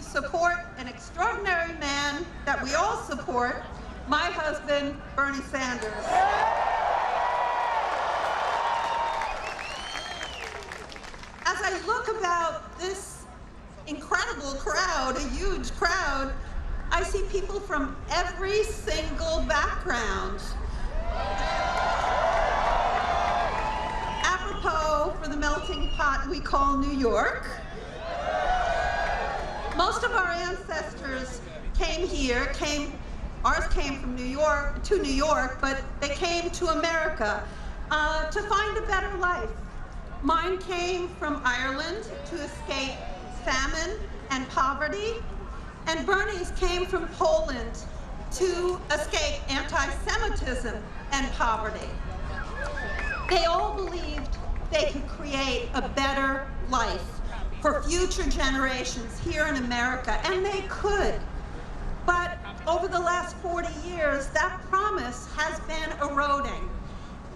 support an extraordinary man that we all support, my husband, Bernie Sanders. As I look about this incredible crowd, a huge crowd, I see people from every single background. Apropos for the melting pot we call New York, most of our ancestors came here, ours came from New York, but they came to America to find a better life. Mine came from Ireland to escape famine and poverty, and Bernie's came from Poland to escape anti-Semitism and poverty. They all believed they could create a better life for future generations here in America, and they could. But over the last 40 years, that promise has been eroding,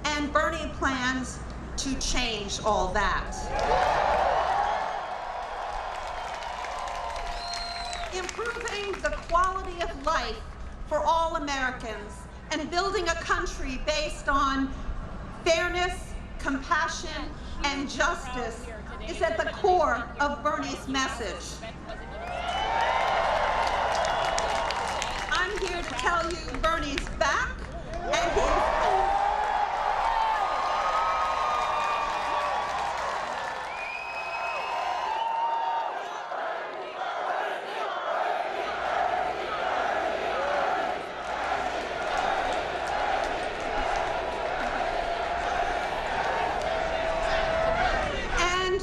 and Bernie plans to change all that. Improving the quality of life for all Americans and building a country based on fairness, compassion, and justice is at the core of Bernie's message. I'm here to tell you Bernie's back, and he's...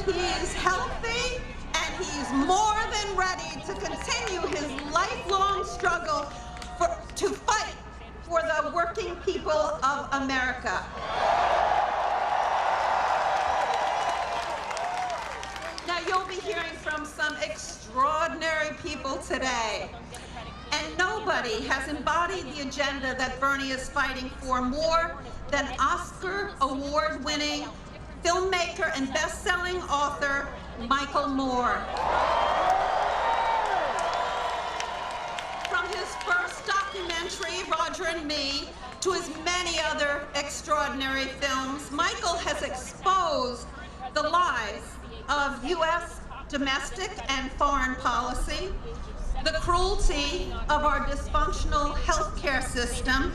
He's healthy, and he's more than ready to continue his lifelong struggle to fight for the working people of America. Now, you'll be hearing from some extraordinary people today, and nobody has embodied the agenda that Bernie is fighting for more than Oscar award-winning filmmaker and best-selling author Michael Moore. From his first documentary, Roger and Me, to his many other extraordinary films, Michael has exposed the lies of U.S. domestic and foreign policy, the cruelty of our dysfunctional healthcare system,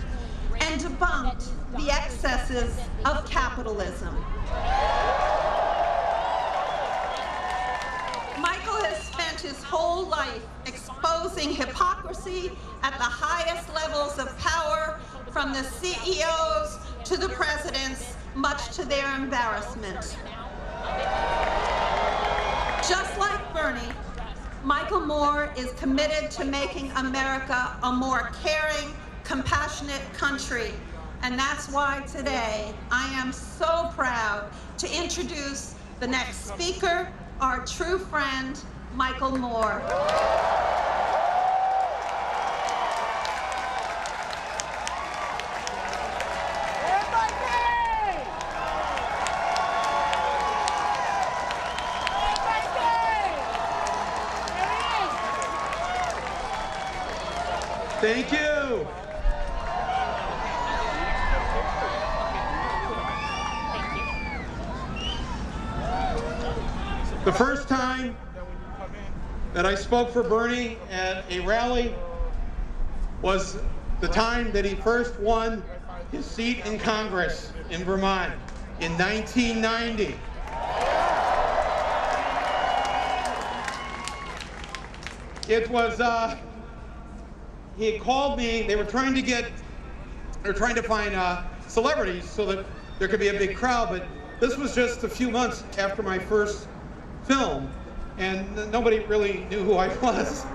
and debunked the excesses of capitalism. Michael has spent his whole life exposing hypocrisy at the highest levels of power, from the CEOs to the presidents, much to their embarrassment. Just like Bernie, Michael Moore is committed to making America a more caring, compassionate country. And that's why today I am so proud to introduce the next speaker, our true friend, Michael Moore. Thank you. The first time that I spoke for Bernie at a rally was the time that he first won his seat in Congress in Vermont in 1990. It was, he had called me. They were trying to find celebrities so that there could be a big crowd, but this was just a few months after my first film, and nobody really knew who I was.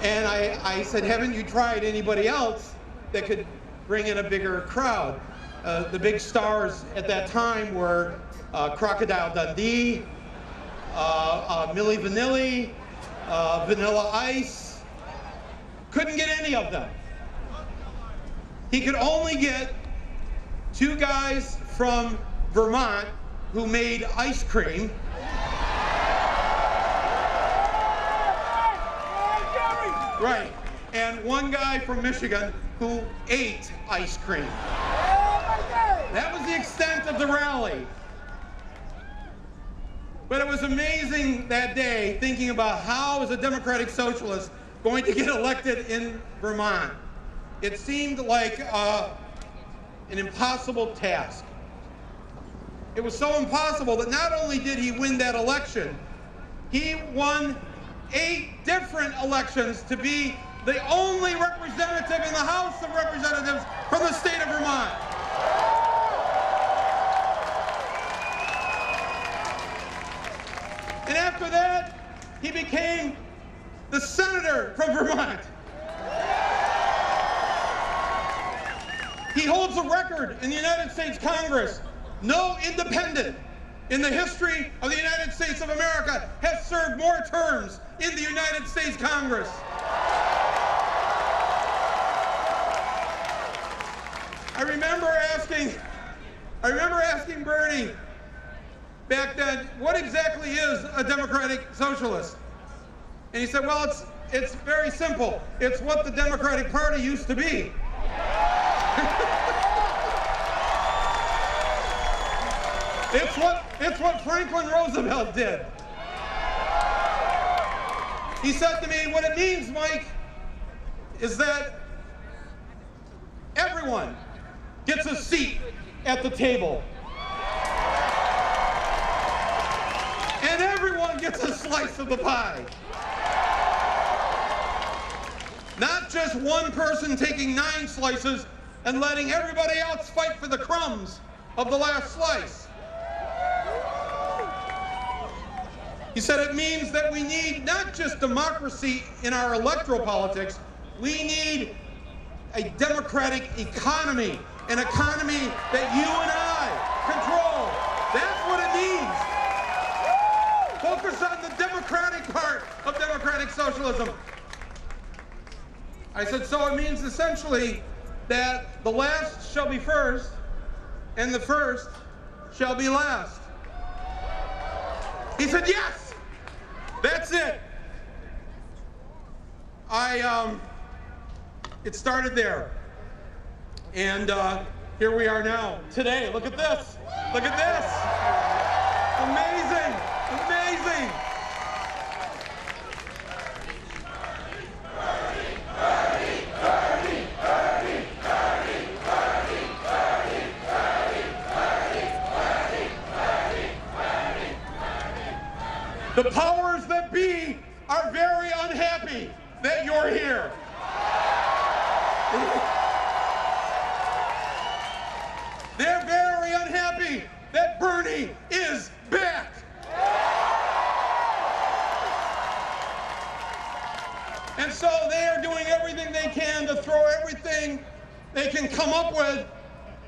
And I said, haven't you tried anybody else that could bring in a bigger crowd? The big stars at that time were Crocodile Dundee, Milli Vanilli, Vanilla Ice. Couldn't get any of them. He could only get two guys from Vermont who made ice cream. Right. And one guy from Michigan who ate ice cream. That was the extent of the rally. But it was amazing that day thinking about how is a Democratic Socialist going to get elected in Vermont. It seemed like an impossible task. It was so impossible that not only did he win that election, he won 8 different elections to be the only representative in the House of Representatives from the state of Vermont. And after that, he became the senator from Vermont. He holds a record in the United States Congress. No independent in the history of the United States of America has served more terms in the United States Congress. I remember asking Bernie back then, what exactly is a Democratic Socialist? And he said, well, it's very simple. It's what the Democratic Party used to be. It's what Franklin Roosevelt did. He said to me, what it means, Mike, is that everyone gets a seat at the table. And everyone gets a slice of the pie. Not just one person taking 9 slices and letting everybody else fight for the crumbs of the last slice. He said it means that we need not just democracy in our electoral politics, we need a democratic economy, an economy that you and I control. That's what it means. Focus on the democratic part of democratic socialism. I said, so it means essentially that the last shall be first and the first shall be last. He said, yes, that's it. It started there. And here we are now. Today, look at this. Look at this. Amazing. Amazing. The powers that be are very unhappy that you're here. They're very unhappy that Bernie is back. And so they are doing everything they can to throw everything they can come up with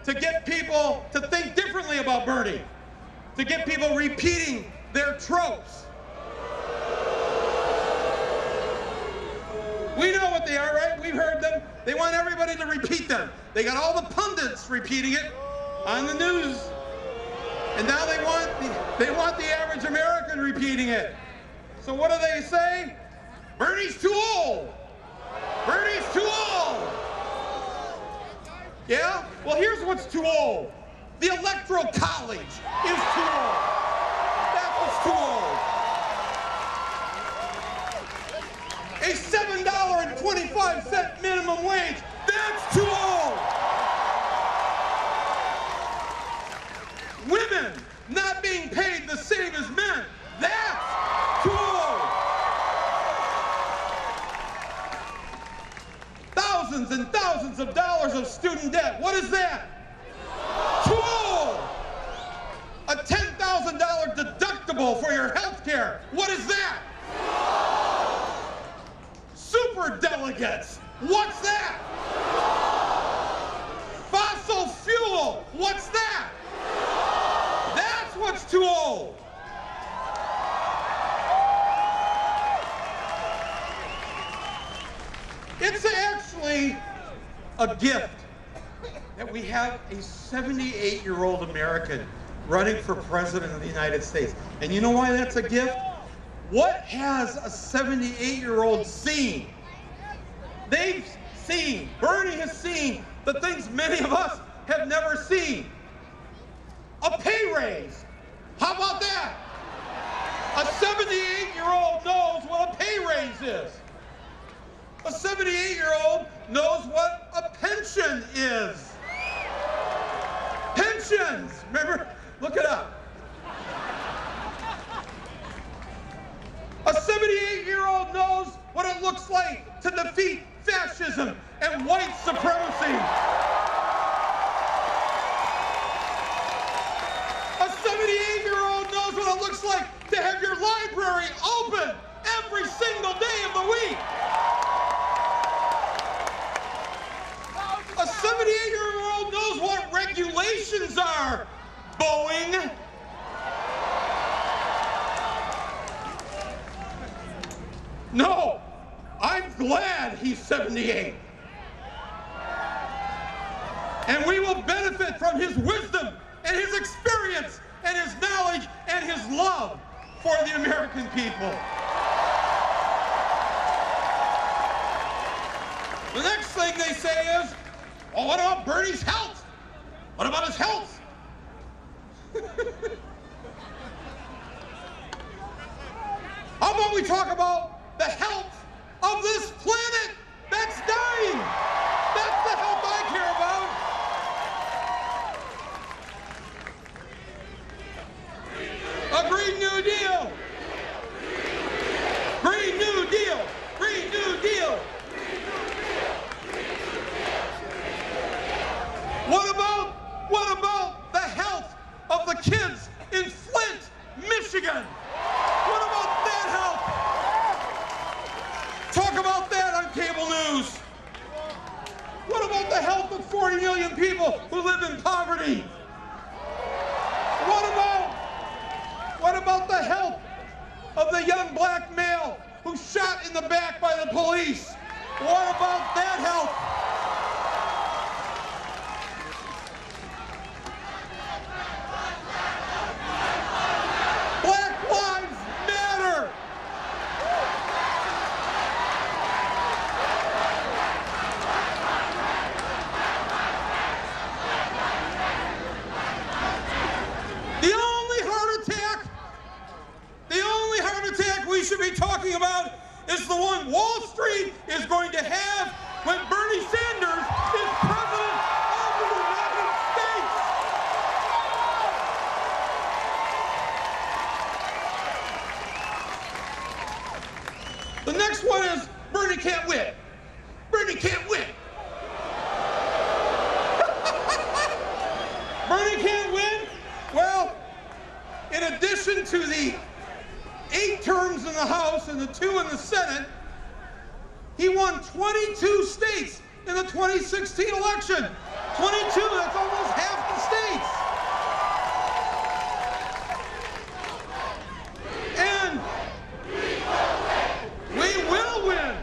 to get people to think differently about Bernie, to get people repeating their tropes. We know what they are, right? We've heard them. They want everybody to repeat them. They got all the pundits repeating it on the news. And now they want the average American repeating it. So what do they say? Bernie's too old. Bernie's too old. Yeah? Well, here's what's too old. The Electoral College is too old. That's what's too old. A $7.25 minimum wage, that's too old. Women not being paid the same as men, that's too old. Thousands and thousands of dollars of student debt, what is that? Too old. A $10,000 deductible for your health care, what is that? Super delegates, what's that? Fossil fuel, what's that? That's what's too old. It's actually a gift that we have a 78-year-old American running for president of the United States. And you know why that's a gift? What has a 78-year-old seen Bernie has seen the things many of us have never seen. A pay raise. How about that? A 78-year-old knows what a pay raise is. A 78-year-old knows what a pension is. Pensions, remember? Look it up. A 78-year-old knows what it looks like to defeat fascism and white supremacy. A 78-year-old knows what it looks like to have your library open every single day of the week. A 78-year-old knows what regulations are, Boeing. No, I'm glad he's 78. And we will benefit from his wisdom and his experience and his knowledge and his love for the American people. The next thing they say is, well, what about Bernie's health? What about his health? How about we talk about the health of this planet that's dying? That's the health I care about. A Green New Deal. Green New Deal. Green New Deal. What about the health of the kids in Flint, Michigan? What about that health? Talk about that on cable news. What about the health of 40 million people who live in poverty? What about the health of the young black male who's shot in the back by the police? What about that health? Black lives matter. The only heart attack we should be talking about is the one Wall Street is going to have when Bernie Sanders is president of the United States. The next one is Bernie can't win. Bernie can't win. Bernie can't win? Well, in addition to the 8 terms in the House and the 2 in the Senate, he won 22 states in the 2016 election. 22, that's almost half the states. And we will win.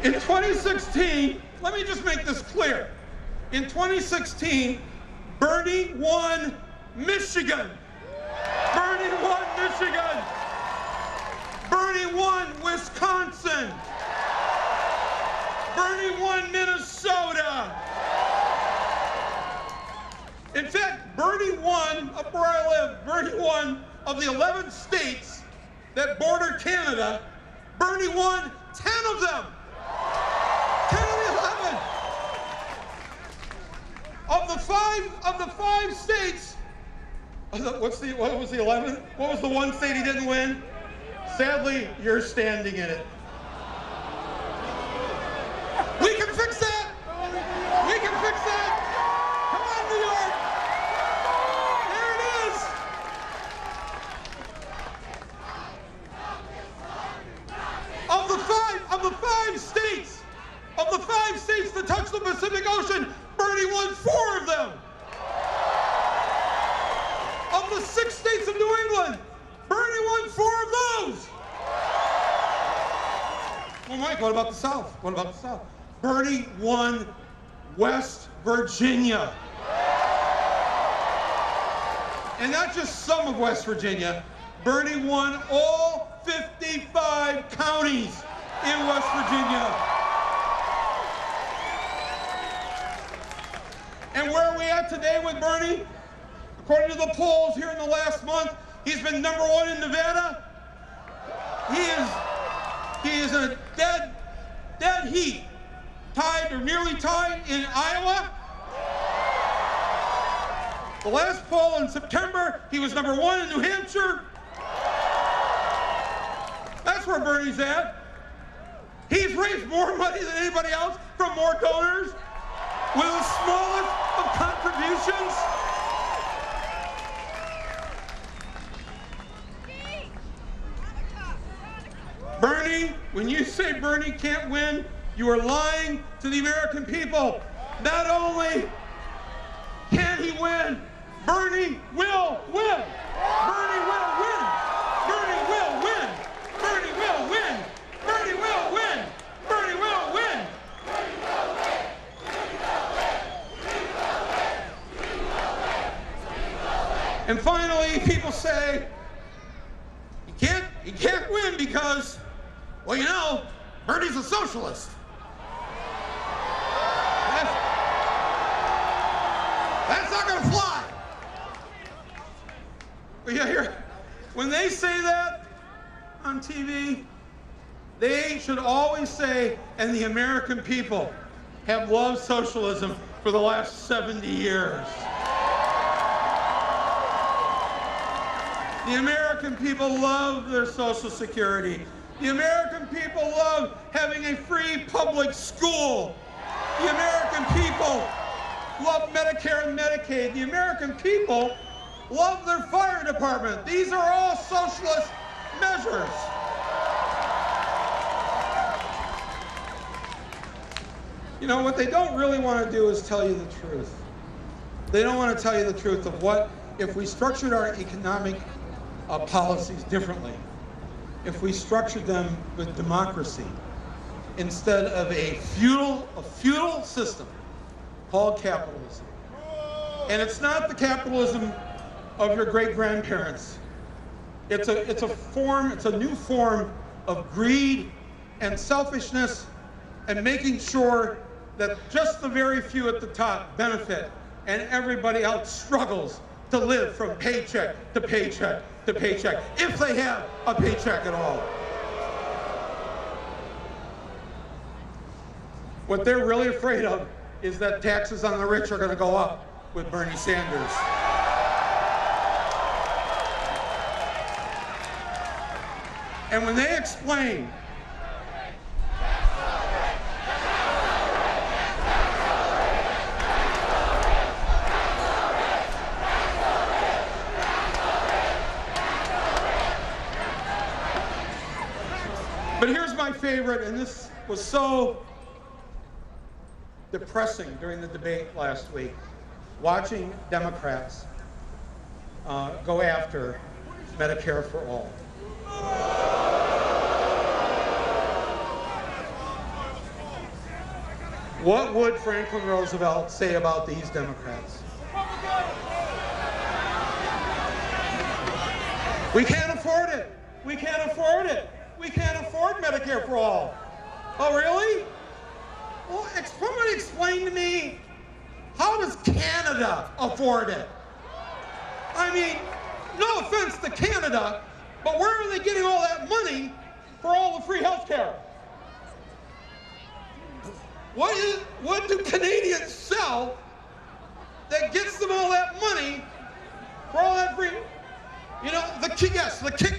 In 2016, let me just make this clear. In 2016, Bernie won Michigan. Bernie won Michigan. Bernie won Wisconsin. Bernie won Minnesota. In fact, Bernie won, up where I live, Bernie won of the 11 states that border Canada, Bernie won 10 of them. 10 of the 11. Of the five states, what was the 11th? What was the one state he didn't win? Sadly, you're standing in it. We can fix that. We can fix that. Come on, New York. There it is. Of the five states that touch the Pacific Ocean, Bernie won 4 of them. Of the 6 states of New England, Bernie won 4 of those. Well, Mike, what about the South? What about the South? Bernie won West Virginia. And not just some of West Virginia, Bernie won all 55 counties in West Virginia. And where are we at today with Bernie? According to the polls here in the last month, he's been #1 in Nevada. He is in a dead heat, tied or nearly tied in Iowa. The last poll in September, he was #1 in New Hampshire. That's where Bernie's at. He's raised more money than anybody else from more donors with the smallest of contributions. Bernie, when you say Bernie can't win, you are lying to the American people. Not only can he win, Bernie will win. Bernie will win. Bernie will win. Bernie will win. Bernie will win. Bernie will win. And finally, people say he can't win because, well, you know, Bernie's a socialist. That's not going to fly. But yeah, here, when they say that on TV, they should always say, and the American people have loved socialism for the last 70 years. The American people love their Social Security. The American people love having a free public school. The American people love Medicare and Medicaid. The American people love their fire department. These are all socialist measures. You know, what they don't really want to do is tell you the truth. They don't want to tell you the truth of what if we structured our economic policies differently, if we structured them with democracy instead of a feudal system called capitalism. And it's not the capitalism of your great-grandparents. It's a new form of greed and selfishness and making sure that just the very few at the top benefit and everybody else struggles to live from paycheck to paycheck to paycheck, if they have a paycheck at all. What they're really afraid of is that taxes on the rich are going to go up with Bernie Sanders. And when they explain But here's my favorite, and this was so depressing during the debate last week, watching Democrats go after Medicare-for-all. What would Franklin Roosevelt say about these Democrats? We can't afford it. We can't afford it. We can't afford Medicare for all. Oh, really? Well, somebody explain to me, how does Canada afford it? I mean, no offense to Canada, but where are they getting all that money for all the free health care? What do Canadians sell that gets them all that money for all that free? You know, the Kit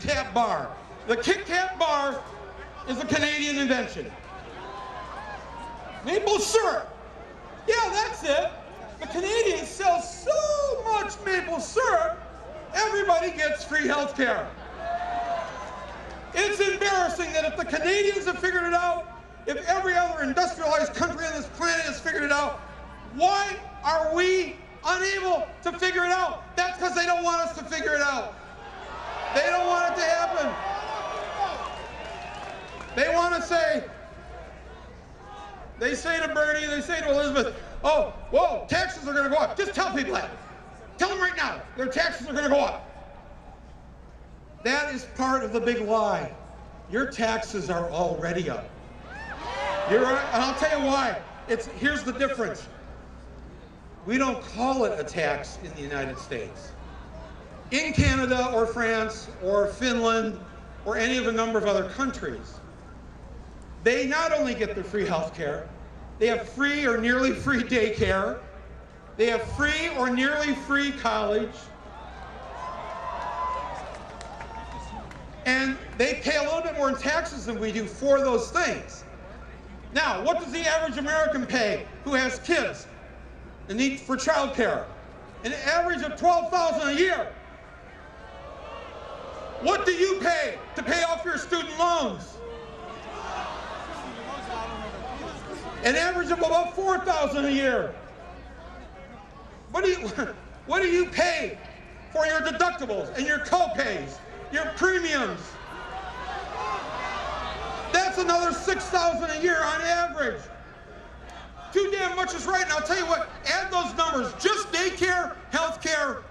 Kat bar. The Kit Kat bar is a Canadian invention. Maple syrup. Yeah, that's it. The Canadians sell so much maple syrup, everybody gets free health care. It's embarrassing that if the Canadians have figured it out, if every other industrialized country on this planet has figured it out, why are we unable to figure it out? That's because they don't want us to figure it out. They don't want it to happen. They want to say, they say to Bernie, they say to Elizabeth, oh, whoa, taxes are going to go up. Just tell people that. Tell them right now, their taxes are going to go up. That is part of the big lie. Your taxes are already up. And I'll tell you why. Here's the difference. We don't call it a tax in the United States. In Canada or France or Finland or any of a number of other countries, they not only get their free health care, they have free or nearly free daycare, they have free or nearly free college, and they pay a little bit more in taxes than we do for those things. Now, what does the average American pay who has kids and need for child care? An average of $12,000 a year. What do you pay to pay off your student loans? An average of about $4,000 a year. What do you pay for your deductibles and your co-pays, your premiums? That's another $6,000 a year on average. Too damn much is right, and I'll tell you what, add those numbers, just daycare, health care,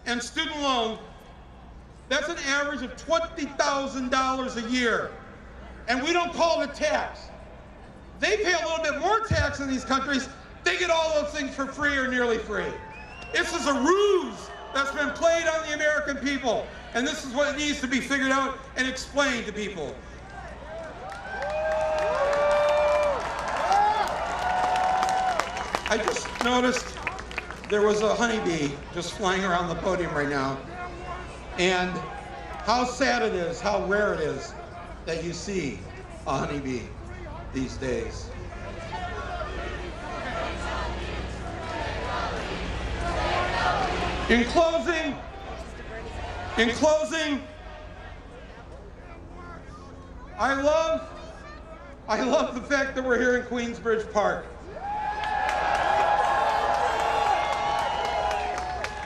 and student loan, that's an average of $20,000 a year. And we don't call it a tax. They pay a little bit more tax in these countries. They get all those things for free or nearly free. This is a ruse that's been played on the American people. And this is what needs to be figured out and explained to people. I just noticed there was a honeybee just flying around the podium right now. And how sad it is, how rare it is that you see a honeybee these days. In closing, I love the fact that we're here in Queensbridge Park.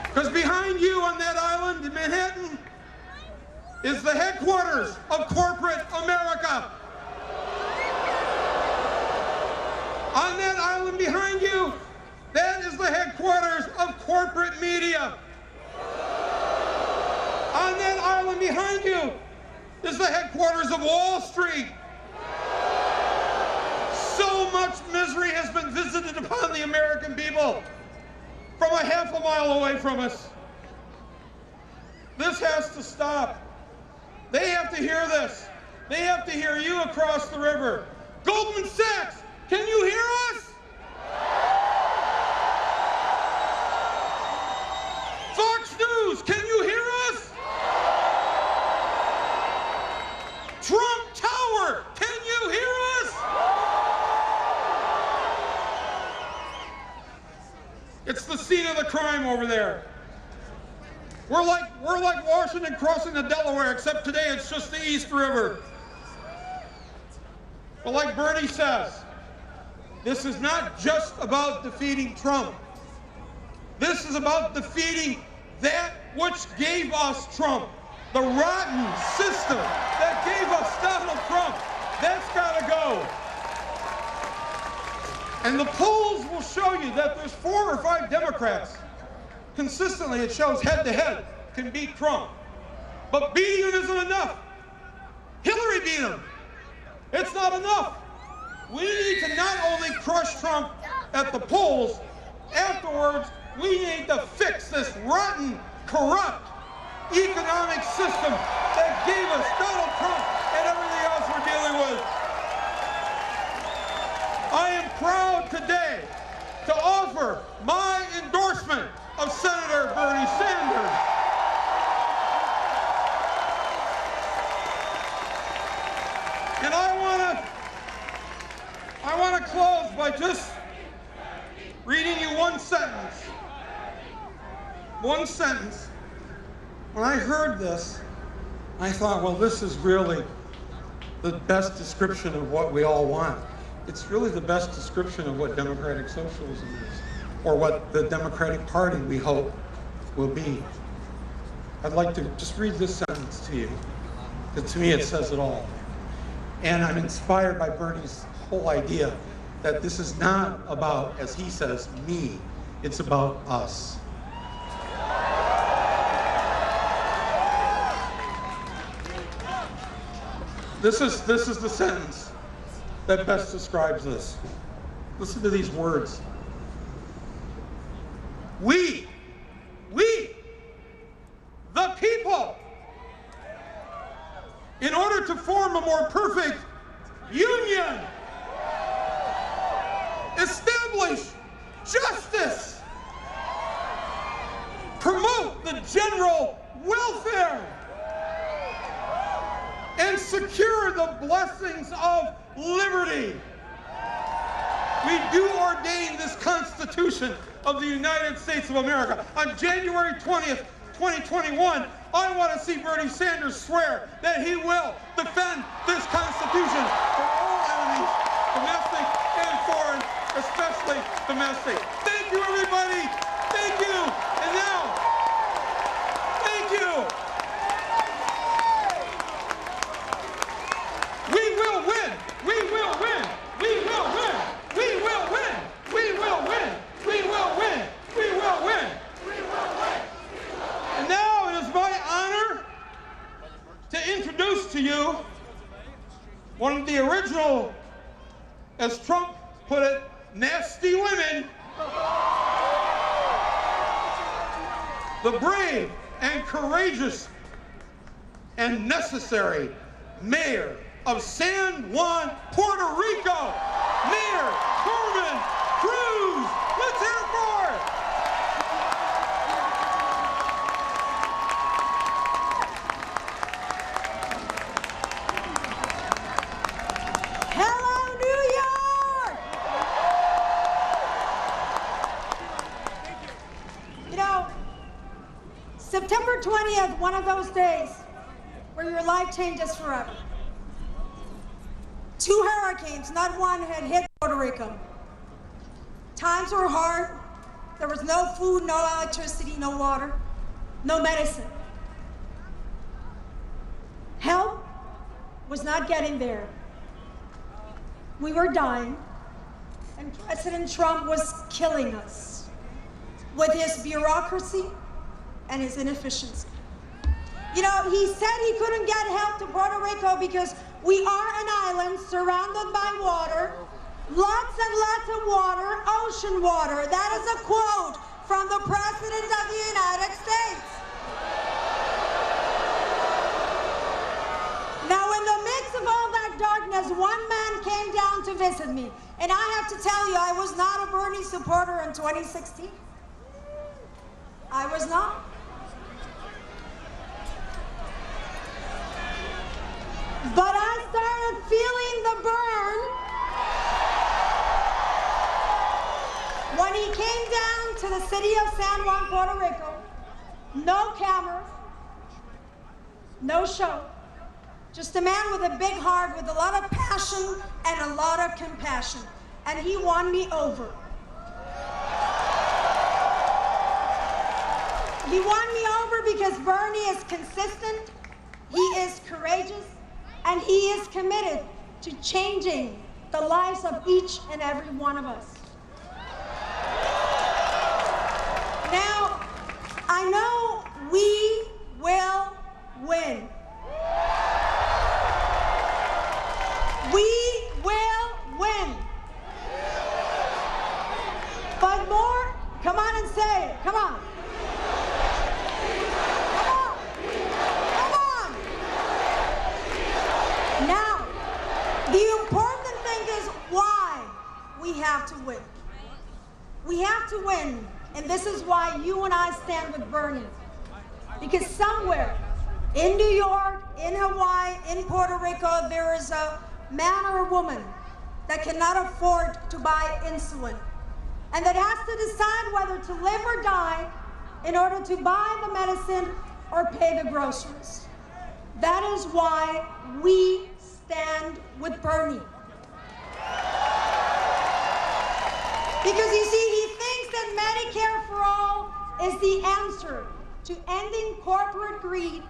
Because behind you on that island in Manhattan is the headquarters of corporate America. On that island behind you, that is the headquarters of corporate media. On that island behind you is the headquarters of Wall Street. So much misery has been visited upon the American people from a half a mile away from us. This has to stop. They have to hear this. They have to hear you across the river. Goldman Sachs, can you hear us? Fox News, can you hear us? Trump Tower, can you hear us? It's the scene of the crime over there. We're like Washington crossing the Delaware, except today it's just the East River. But like Bernie says, this is not just about defeating Trump. This is about defeating that which gave us Trump, the rotten system that gave us Donald Trump. That's got to go. And the polls will show you that there's 4 or 5 Democrats. Consistently, it shows head-to-head can beat Trump. But beating him isn't enough. Hillary beat him. It's not enough. We need to not only crush Trump at the polls, afterwards, we need to fix this rotten, corrupt economic system that gave us Donald Trump and everything else we're dealing with. I am proud today to offer my endorsement of Senator Bernie Sanders. And I want to close by just reading you one sentence. One sentence. When I heard this, I thought, well, this is really the best description of what we all want. It's really the best description of what democratic socialism is, or what the Democratic Party, we hope, will be. I'd like to just read this sentence to you, because to me it says it all. And I'm inspired by Bernie's whole idea that this is not about, as he says, me. It's about us. This is the sentence that best describes this. Listen to these words. We, the people, in order to form a more perfect union, establish justice, promote the general welfare, and secure the blessings of liberty. We do ordain this Constitution of the United States of America. On January 20th, 2021, I want to see Bernie Sanders swear that he will defend this Constitution for all enemies, domestic and foreign, especially domestic. Thank you, everybody. Thank you. And now, thank you. We will win. We will win. We will win. We will win. We will win. We will win. We will win. We will win. And now it is my honor to introduce to you one of the original, as Trump put it, nasty women, the brave and courageous and necessary mayor of San Juan, Puerto Rico, Mayor Carmen Cruz. Let's hear it for her. Hello, New York! You know, September 20th, one of those days where your life changes forever. 2 hurricanes, not one, had hit Puerto Rico. Times were hard. There was no food, no electricity, no water, no medicine. Help was not getting there. We were dying, and President Trump was killing us with his bureaucracy and his inefficiency. You know, he said he couldn't get help to Puerto Rico because we are an island surrounded by water, lots and lots of water, ocean water. That is a quote from the President of the United States. Now, in the midst of all that darkness, one man came down to visit me. And I have to tell you, I was not a Bernie supporter in 2016. I was not. But I started feeling the burn when he came down to the city of San Juan, Puerto Rico. No cameras, no show. Just a man with a big heart, with a lot of passion and a lot of compassion. And he won me over. He won me over because Bernie is consistent, he is courageous, and he is committed to changing the lives of each and every one of us. Now, I know we will win. We will win. But more, come on and say it, come on. Now, the important thing is why we have to win. We have to win, and this is why you and I stand with Bernie. Because somewhere in New York, in Hawaii, in Puerto Rico, there is a man or a woman that cannot afford to buy insulin and that has to decide whether to live or die in order to buy the medicine or pay the groceries. That is why we stand with Bernie. Because you see, he thinks that Medicare-for-all is the answer to ending corporate greed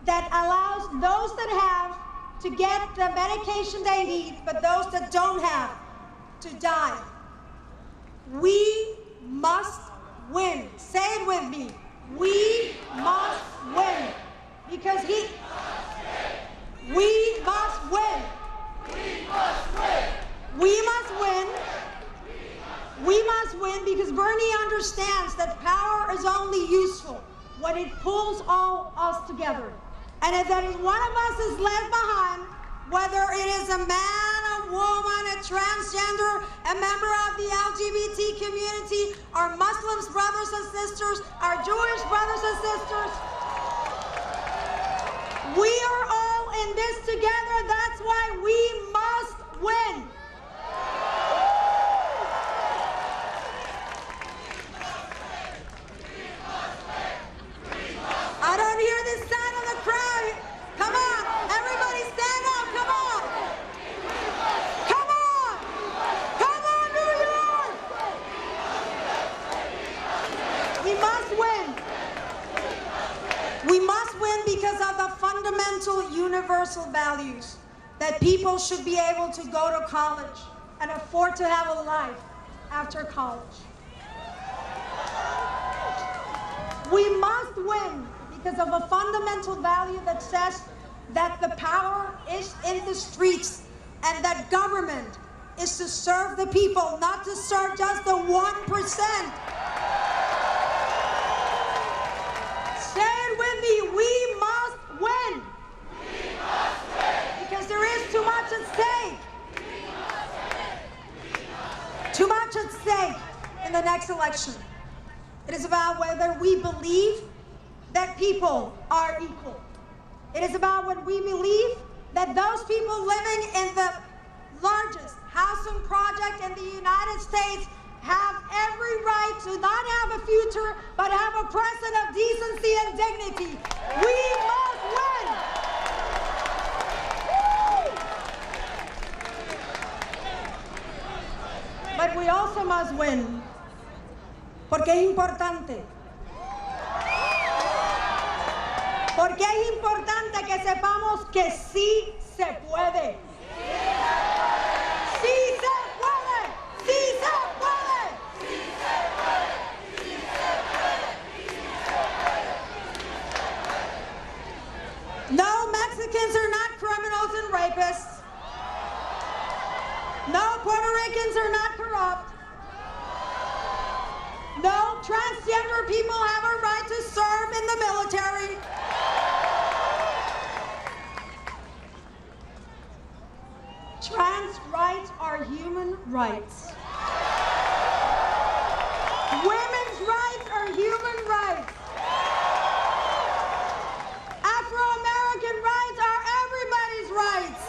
that allows those that have to get the medication they need, but those that don't have to die. We must win. Say it with me. We must win. Because we must win. all us together. And if that is one of us is left behind, whether it is a man, a woman, a transgender, a member of the LGBT community, our Muslims brothers and sisters, our Jewish brothers and sisters, we are all in this together. That's why we must win. I don't hear the sound of the crowd. Come on, everybody stand up, come on. Come on. Come on, New York. We must win. We must win because of the fundamental universal values that people should be able to go to college and afford to have a life after college. We must win because of a fundamental value that says that the power is in the streets and that government is to serve the people, not to serve just the 1%. Say it with me, we must win. We must win. Because there is too much at stake. Too much at stake in the next election. It is about whether we believe that people are equal. It is about when we believe that those people living in the largest housing project in the United States have every right to not have a future, but have a present of decency and dignity. We must win. But we also must win. Porque es importante. Porque es importante que sepamos que sí se puede. Sí se puede. Sí se puede. No, Mexicans are not criminals and rapists. No, Puerto Ricans are not corrupt. No, transgender people have a right to serve in the military. Trans rights are human rights. Women's rights are human rights. Afro-American rights are everybody's rights.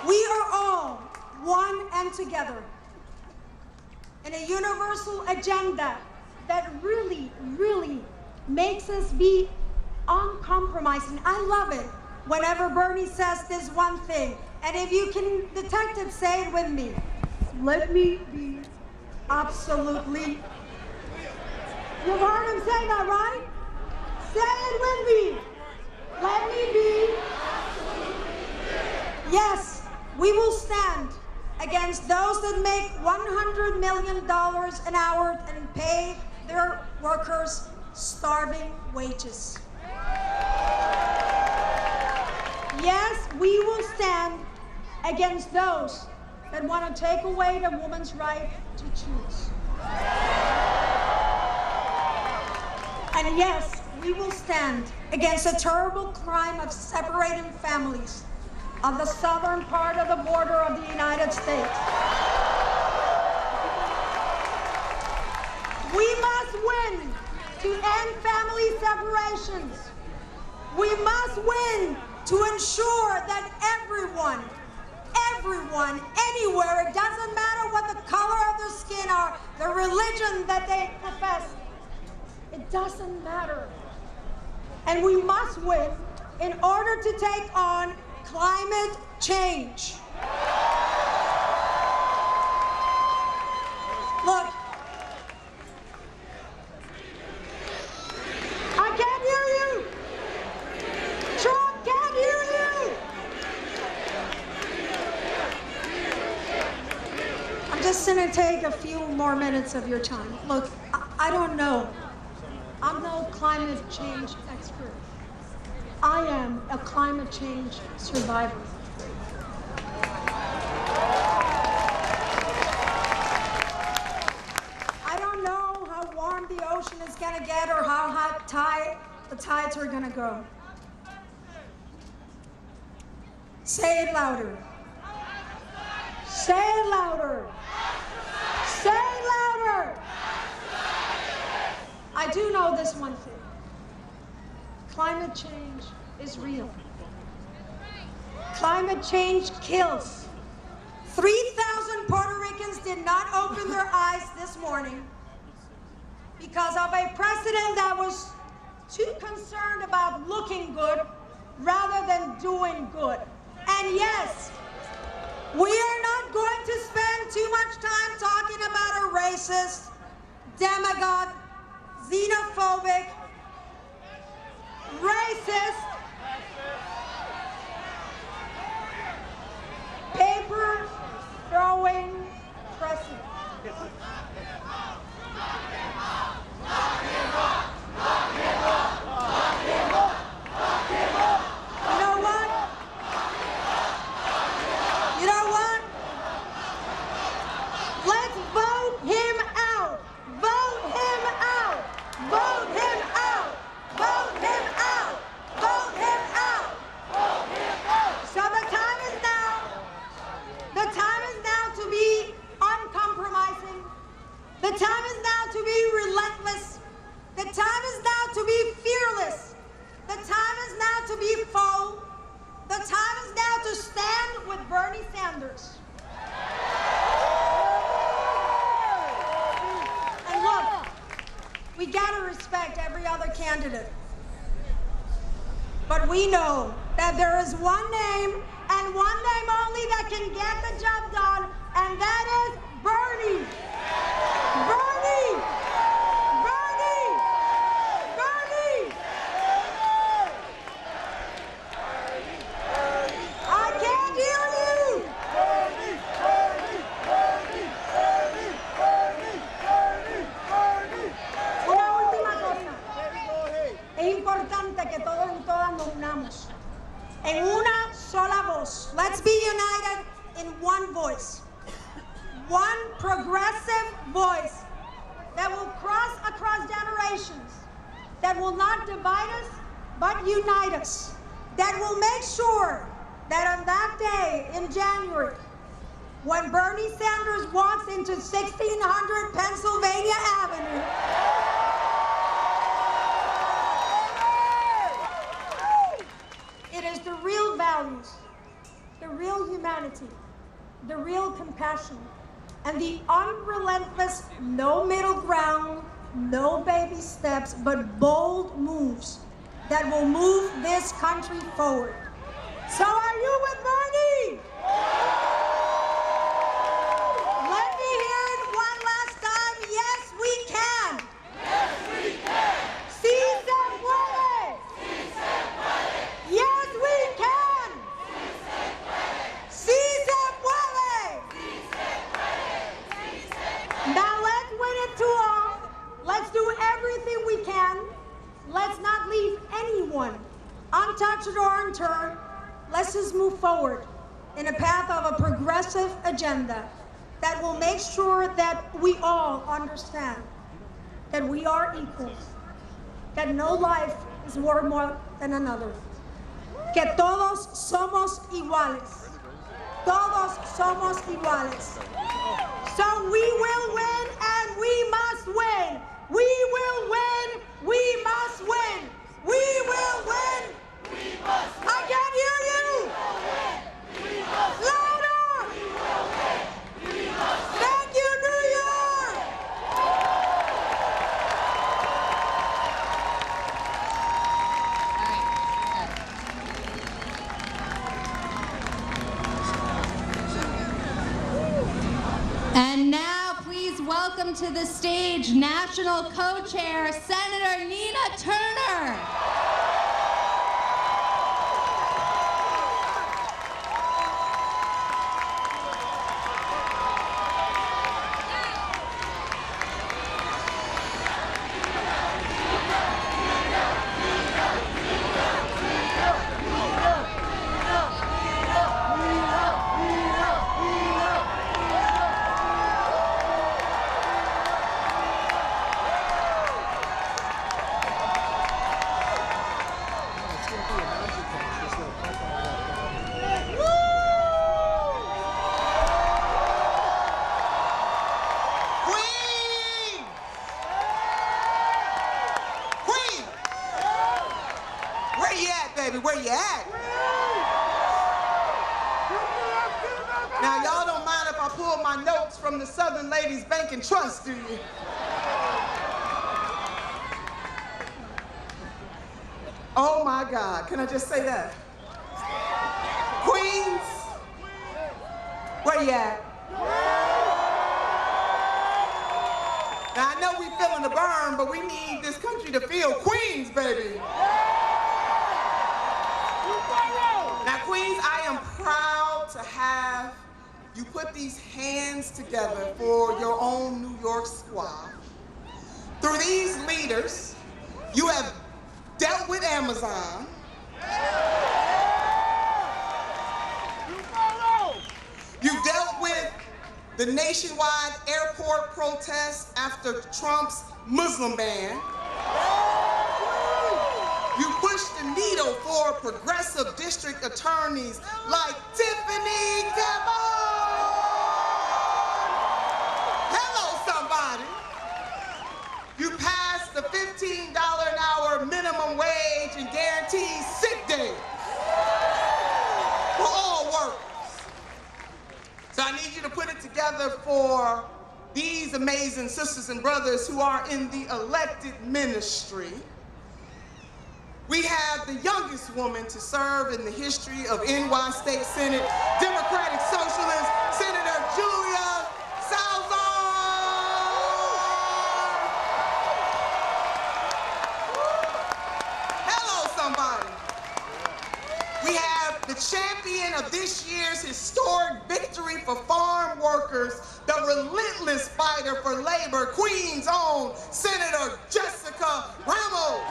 We are all one and together in a universal agenda that really, really makes us be uncompromising. I love it whenever Bernie says this one thing. And if you can detect it, say it with me. Let me be absolutely. You've heard him say that, right? Say it with me. Let me be. Yes, we will stand against those that make $100 million an hour and pay their workers starving wages. Yes, we will stand against those that want to take away the woman's right to choose. And yes, we will stand against the terrible crime of separating families on the southern part of the border of the United States. We must win to end family separations. We must win to ensure that everyone, anywhere, it doesn't matter what the color of their skin or the religion that they profess, it doesn't matter. And we must win in order to take on climate change. Look, I can't hear you. Trump can't hear you. I'm just going to take a few more minutes of your time. Look, I don't know. I'm no climate change expert. I am a climate change survivor. I don't know how warm the ocean is it's gonna get or how high the tides are gonna go. Say it louder. Say it louder. Say it louder. I do know this one thing. Climate change is real. Climate change kills. 3,000 Puerto Ricans did not open their eyes this morning because of a president that was too concerned about looking good rather than doing good. And yes, we are not going to spend too much time talking about a racist, demagogue, xenophobic, racist, paper-throwing president. You know what? Let's vote him out. Vote him out. Vote him out. Vote him out. Vote him out. So the time is now. The time is now to be uncompromising. The time is now to be relentless. The time is now to be fearless. The time is now to be full. The time is now to stand with Bernie Sanders. And look, we gotta respect every other candidate. But we know that there is one name and one name only that can get the job done, and that is Bernie. Bernie! Bernie! Bernie! I can't hear you! Una última cosa. Es importante que todos y todas nos unamos en una sola voz. Let's be united in one voice. One progressive voice that will cross across generations, that will not divide us, but unite us, that will make sure that on that day in January, when Bernie Sanders walks into 1600 Pennsylvania Avenue, it is the real values, the real humanity, the real compassion, and the unrelentless, no middle ground, no baby steps, but bold moves that will move this country forward. So are you with Bernie? Let me hear it one last time. Yes, we can. Yes, we can. Sí se puede. Sí se puede. Yes, we can. Sí se puede. Sí se puede. Sí se puede. Sí se puede. Now let's win it to all. Let's do everything we can. Let's not leave anyone untouched or unturned. Let's just move forward in a path of a progressive agenda that will make sure that we all understand that we are equals, that no life is worth more than another, que todos somos iguales. Todos somos iguales. So we will win and we must win. We will win. We must win. We will win. We must win. I can't hear you. We must win. Louder. We will win. We must win. Thank you, New York. And now, please welcome to the stage National Co-Chair, Senator Nina Turner. baby, where you at? Now, y'all don't mind if I pull my notes from the Southern Ladies Bank and Trust, do you? Oh my God, can I just say that? Queens, where you at? Now, I know we feeling the burn, but we need this country to feel Queens, baby. Now, Queens, I am proud to have you put these hands together for your own New York squad. Through these leaders, you have dealt with Amazon. You've dealt with the nationwide airport protests after Trump's Muslim ban. You pushed the needle for progressive district attorneys like Tiffany Cameron. Hello, somebody. You passed the $15 an hour minimum wage and guaranteed sick days for all workers. So I need you to put it together for these amazing sisters and brothers who are in the elected ministry. We have the youngest woman to serve in the history of NY State Senate, Democratic Socialist, Senator Julia Salazar. Hello, somebody. We have the champion of this year's historic victory for farm workers, the relentless fighter for labor, Queen's own Senator Jessica Ramos.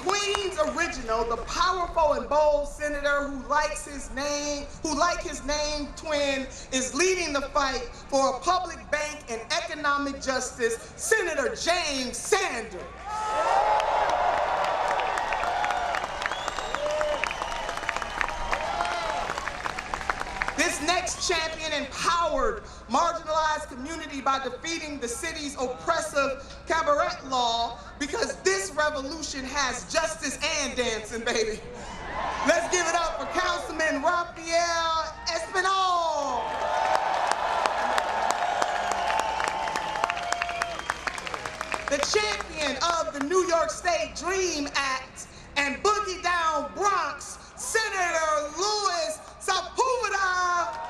Queens original, the powerful and bold senator who like his name twin, is leading the fight for a public bank and economic justice, Senator James Sanders. This next champion empowered marginalized community by defeating the city's oppressive cabaret law, because this revolution has justice and dancing, baby. Let's give it up for Councilman Raphael Espinal. The champion of the New York State Dream Act and Boogie Down Bronx, Senator Louis Sepulveda.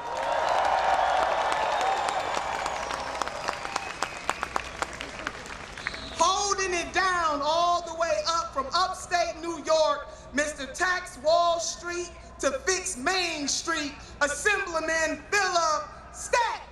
Holding it down all the way up from upstate New York, Mr. Tax Wall Street to fix Main Street, Assemblyman Philip Stack.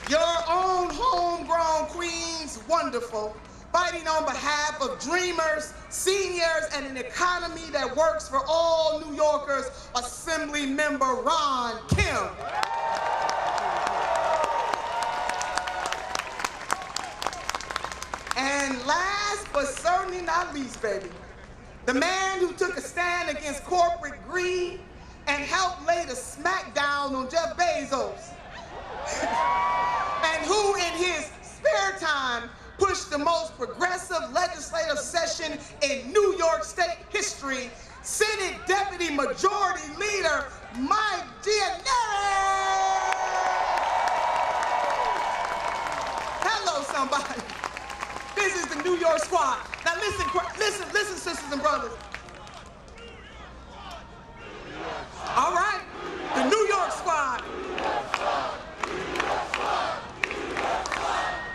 Your own homegrown Queens wonderful, fighting on behalf of dreamers, seniors, and an economy that works for all New Yorkers, Assembly Member Ron Kim. And last but certainly not least, baby, the man who took a stand against corporate greed and helped lay the smackdown on Jeff Bezos, and who in his spare time pushed the most progressive legislative session in New York State history, Senate Deputy Majority Leader Mike Gianelli. Hello, somebody. This is the New York squad. Now listen, sisters and brothers. All right, the New York squad.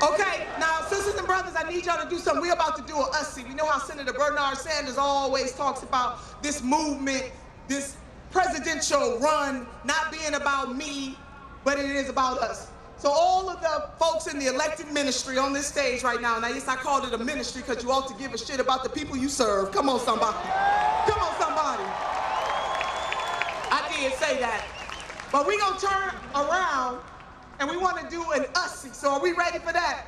Okay, now sisters and brothers, I need y'all to do something. We're about to do a us-see. We know how Senator Bernard Sanders always talks about this movement, this presidential run not being about me, but it is about us. So all of the folks in the elected ministry on this stage right now, and yes, I called it a ministry because you ought to give a shit about the people you serve. Come on, somebody. Come on, somebody. I did say that. But we're going to turn around and we want to do an us-see. So are we ready for that?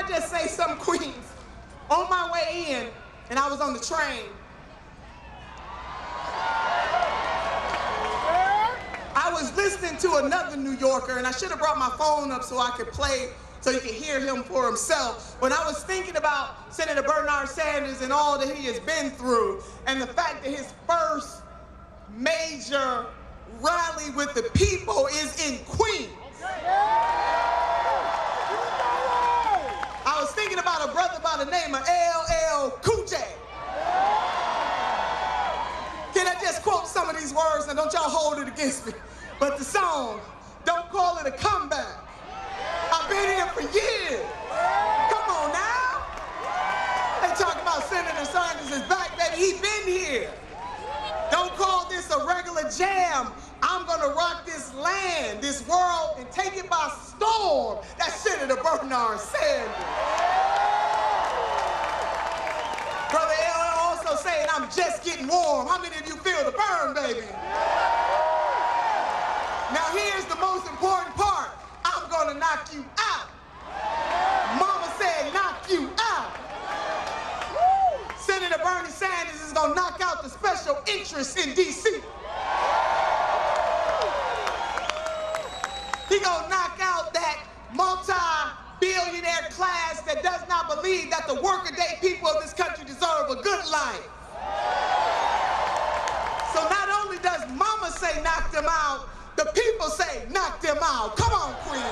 I just say something, Queens? On my way in, and I was on the train, I was listening to another New Yorker, and I should have brought my phone up so I could play, so you could hear him for himself. When I was thinking about Senator Bernard Sanders and all that he has been through, and the fact that his first major rally with the people is in Queens. I was thinking about a brother by the name of LL Cool J. Can I just quote some of these words, and don't y'all hold it against me? But the song, don't call it a comeback. I've been here for years. Come on now. They talk about Senator Sanders is back, baby. He's been here. Don't call this a regular jam. I'm gonna rock this land, this world, and take it by storm. That's Senator Bernard Sanders. Brother L also saying, I'm just getting warm. How many of you feel the burn, baby? Now here's the most important part. I'm gonna knock you out. Mama said knock you out. Senator Bernie Sanders is gonna knock out the special interests in D.C. He gonna knock out that multi-billionaire class that does not believe that the workaday people of this country deserve a good life. So not only does Mama say knock them out, the people say knock them out. Come on, Queens.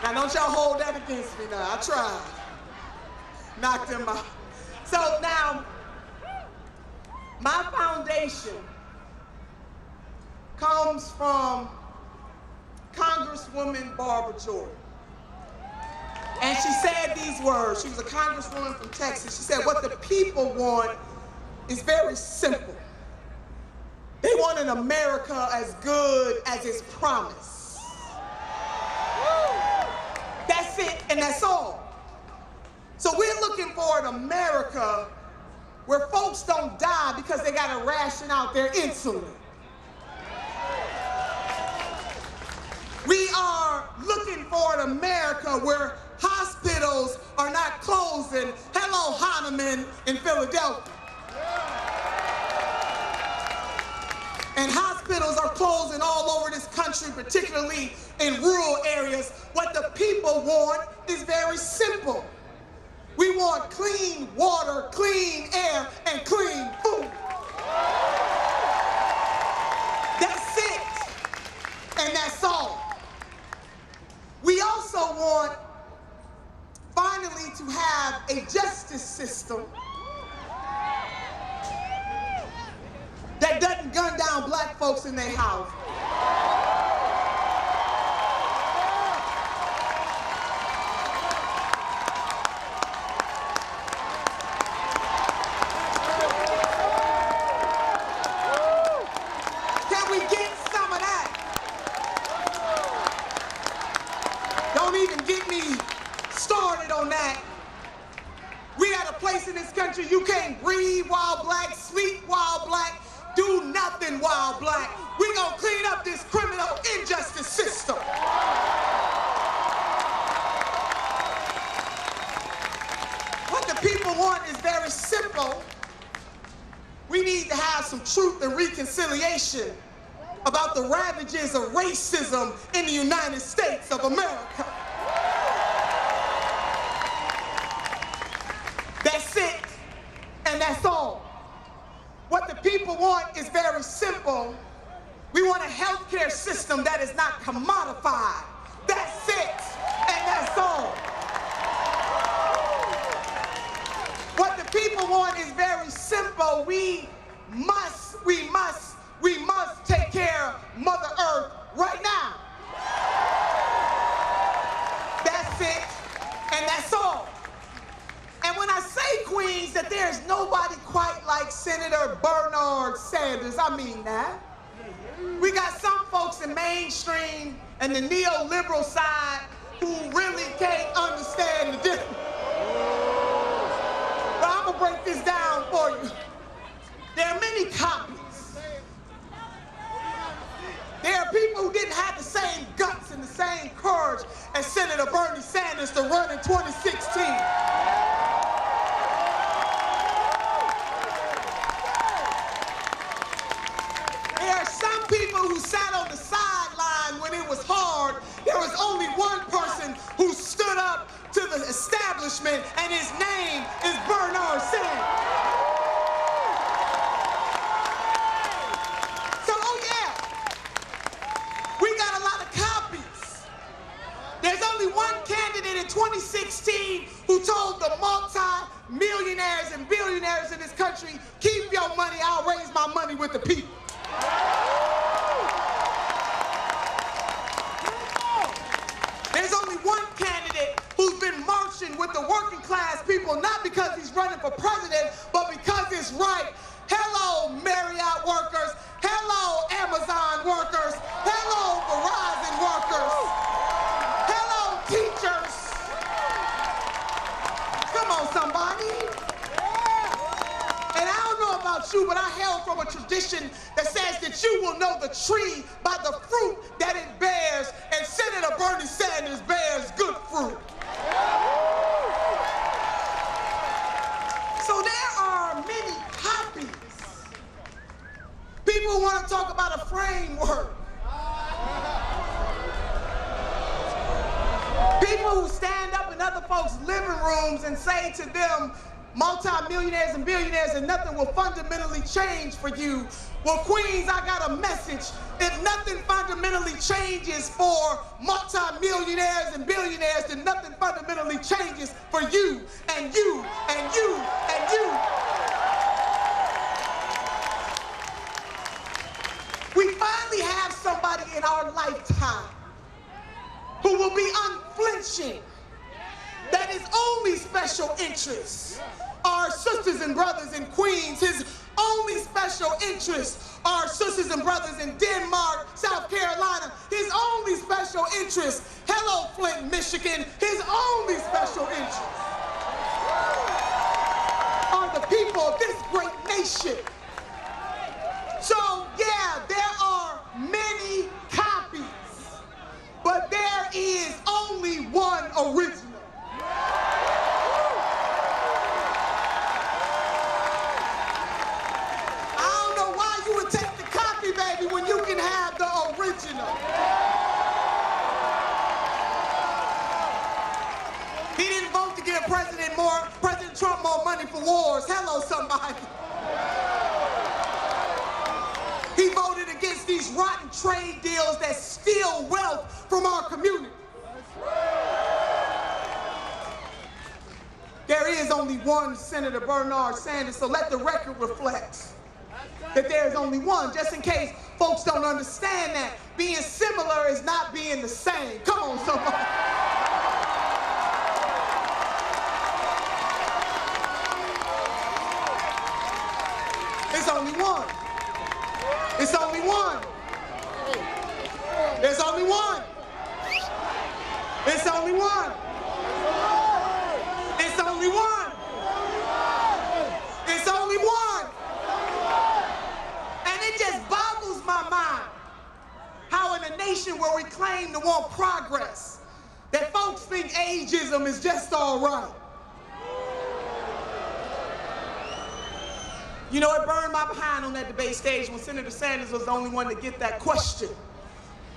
Now don't y'all hold that against me now. I tried. Knock them out. So now, my foundation comes from Congresswoman Barbara Jordan. And she said these words. She was a congresswoman from Texas. She said, what the people want is very simple. They want an America as good as its promise. That's it, and that's all. So we're looking for an America where folks don't die because they got to ration out their insulin. We are looking for an America where hospitals are not closing. Hello, Hahnemann in Philadelphia. And hospitals are closing all over this country, particularly in rural areas. What the people want is very simple. We want clean water, clean air, and clean food. That's it, and that's all. We also want, finally, to have a justice system that doesn't gun down black folks in their house. Can we get some of that? Don't even get me started on that. We at a place in this country you can't breathe while black, sleep while black, do nothing while black. We gonna clean up this criminal injustice system. What the people want is very simple. We need to have some truth and reconciliation about the ravages of racism in the United States of America. That's it, and that's all. What the people want is very simple. We want a healthcare system that is not commodified. That's it, and that's all. What the people want is very simple. We must take care of Mother Earth right now. That's it, and that's all. And when I say, Queens, that there's nobody quite like Senator Bernard Sanders, I mean that. We got some folks in mainstream and the neoliberal side who really can't understand the difference. But I'm gonna break this down for you. There are many copies. There are people who didn't have the same guts and the same courage as Senator Bernie Sanders to run in 2016. There are some people who sat on the sideline when it was hard. There was only one person who stood up to the establishment, and his name is Bernard Sanders. So, oh yeah, we got a lot of copies. There's only one candidate in 2016 who told the multi-millionaires and billionaires in this country, keep your money, I'll raise my money with the people. There's only one candidate who's been marching with the working class people, not because he's running for president, but because it's right. Hello, Marriott workers. Hello, Amazon workers. Hello, Verizon workers. Hello, teachers. Come on, somebody. And I don't know about you, but I hail from a tradition that says that you will know the tree by the fruit that it bears, and Senator Bernie Sanders bears good fruit. So there are many copies. People want to talk about a framework. People who stand up in other folks' living rooms and say to them, multi-millionaires and billionaires, and nothing will fundamentally change for you. Well, Queens, I got a message. If nothing fundamentally changes for multi-millionaires and billionaires, then nothing fundamentally changes for you and you and you and you. We finally have somebody in our lifetime who will be unflinching, that his only special interests are sisters and brothers in Queens. His only special interests are sisters and brothers in Denmark, South Carolina. His only special interests, hello Flint, Michigan, his only special interests are the people of this great nation. So yeah, there are many copies, but there is only one original. When you can have the original. He didn't vote to give President Trump more money for wars. Hello, somebody. He voted against these rotten trade deals that steal wealth from our community. There is only one Senator Bernard Sanders, so let the record reflect that there is only one, just in case folks don't understand that. Being similar is not being the same. Come on, somebody. It's only one. It's only one. There's only one. It's only one. It's only one. It's only one. And it just boggles my mind how in a nation where we claim to want progress, that folks think ageism is just all right. You know, it burned my behind on that debate stage when Senator Sanders was the only one to get that question.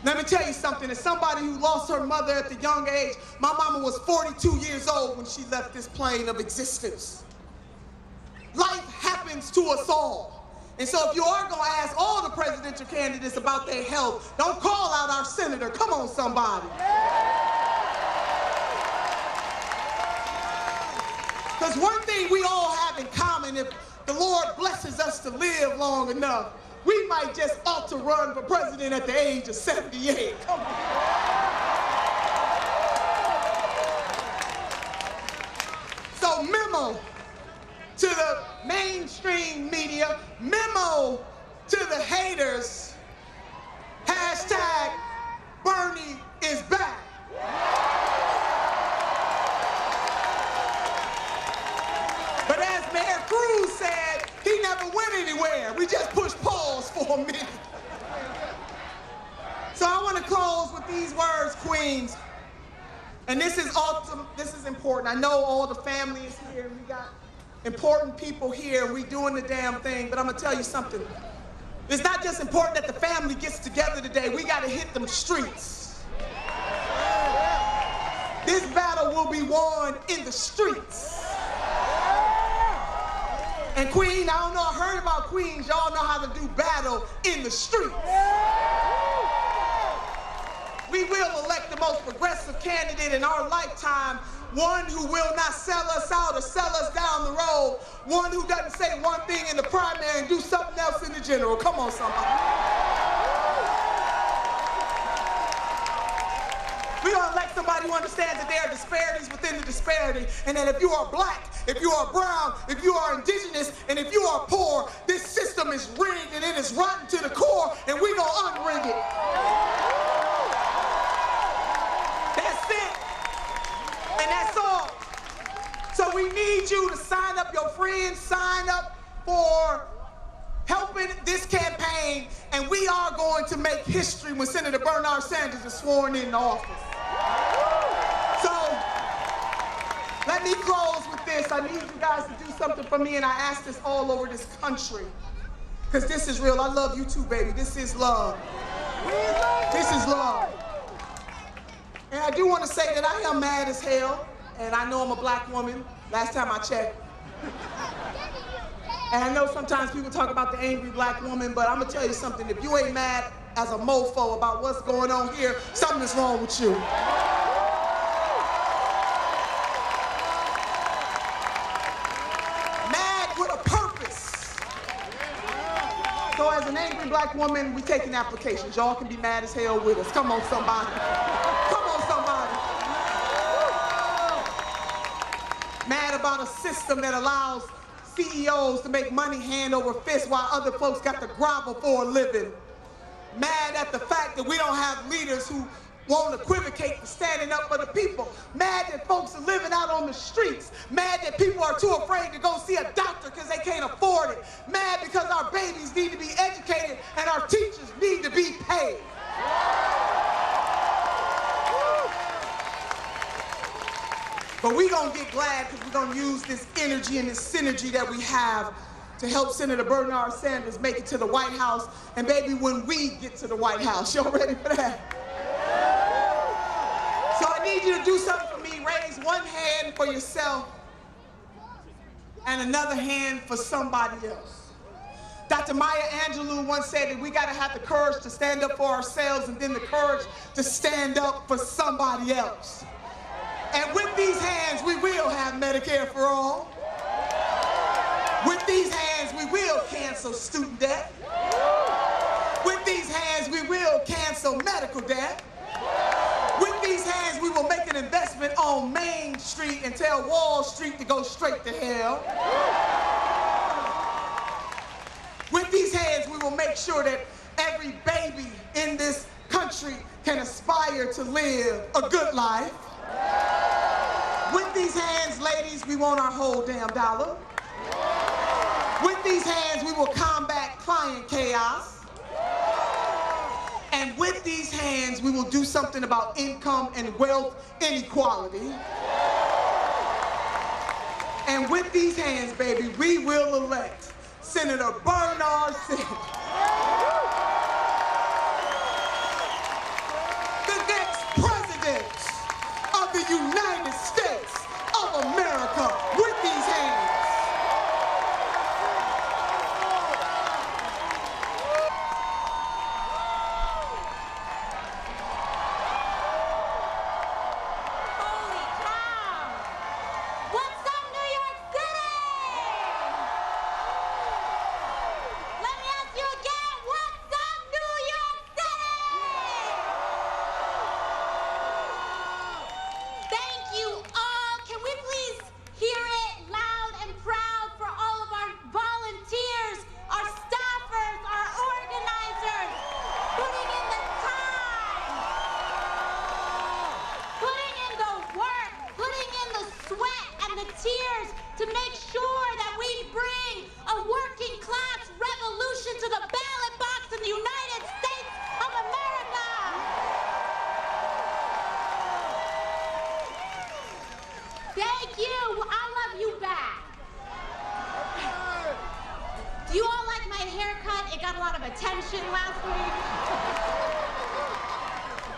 Let me tell you something, as somebody who lost her mother at the young age, my mama was 42 years old when she left this plane of existence. Life happens to us all. And so if you are going to ask all the presidential candidates about their health, don't call out our senator. Come on, somebody. Because one thing we all have in common, if the Lord blesses us to live long enough, we might just ought to run for president at the age of 78. Come on. So memo to the mainstream media, memo to the haters, hashtag Bernie is back. But as Mayor Cruz said, he never went anywhere. We just pushed pause for a minute. So I want to close with these words, Queens. And this is awesome. This is important. I know all the family is here, and we got important people here, and we doing the damn thing, but I'm gonna tell you something. It's not just important that the family gets together today. We gotta hit them streets. This battle will be won in the streets. And Queen, I don't know, I heard about Queens. Y'all know how to do battle in the streets. We will elect the most progressive candidate in our lifetime, one who will not sell us out or sell us down the road, one who doesn't say one thing in the primary and do something else in the general. Come on, somebody. We're gonna elect somebody who understands that there are disparities within the disparity, and that if you are black, if you are brown, if you are indigenous, and if you are poor, this system is rigged and it is rotten to the core, and we're gonna unrig it. That's it. And that's all. So we need you to sign up your friends, sign up for helping this campaign, and we are going to make history when Senator Bernard Sanders is sworn into office. So let me close with this. I need you guys to do something for me, and I ask this all over this country, because this is real. I love you too, baby. This is love. This is love. And I do want to say that I am mad as hell, and I know I'm a black woman, last time I checked. And I know sometimes people talk about the angry black woman, but I'm gonna tell you something. If you ain't mad as a mofo about what's going on here, something is wrong with you. Mad with a purpose. So as an angry black woman, we taking applications. Y'all can be mad as hell with us. Come on, somebody. Come on, somebody. Mad about a system that allows CEOs to make money hand over fist while other folks got to grovel for a living. Mad at the fact that we don't have leaders who won't equivocate for standing up for the people. Mad that folks are living out on the streets. Mad that people are too afraid to go see a doctor because they can't afford it. Mad because our babies need to be educated and our teachers need to be paid. But we're going to get glad because we're going to use this energy and this synergy that we have to help Senator Bernard Sanders make it to the White House. And baby, when we get to the White House, y'all ready for that? So I need you to do something for me. Raise one hand for yourself and another hand for somebody else. Dr. Maya Angelou once said that we got to have the courage to stand up for ourselves and then the courage to stand up for somebody else. And with these hands, we will have Medicare-for-all. With these hands, we will cancel student debt. With these hands, we will cancel medical debt. With these hands, we will make an investment on Main Street and tell Wall Street to go straight to hell. With these hands, we will make sure that every baby in this country can aspire to live a good life. With these hands, ladies, we want our whole damn dollar. With these hands, we will combat client chaos. And with these hands, we will do something about income and wealth inequality. And with these hands, baby, we will elect Senator Bernard Sanders, the next president of the United States of America, with these hands. Holy cow! What's up, New York City? Let me ask you again. a lot of attention last week.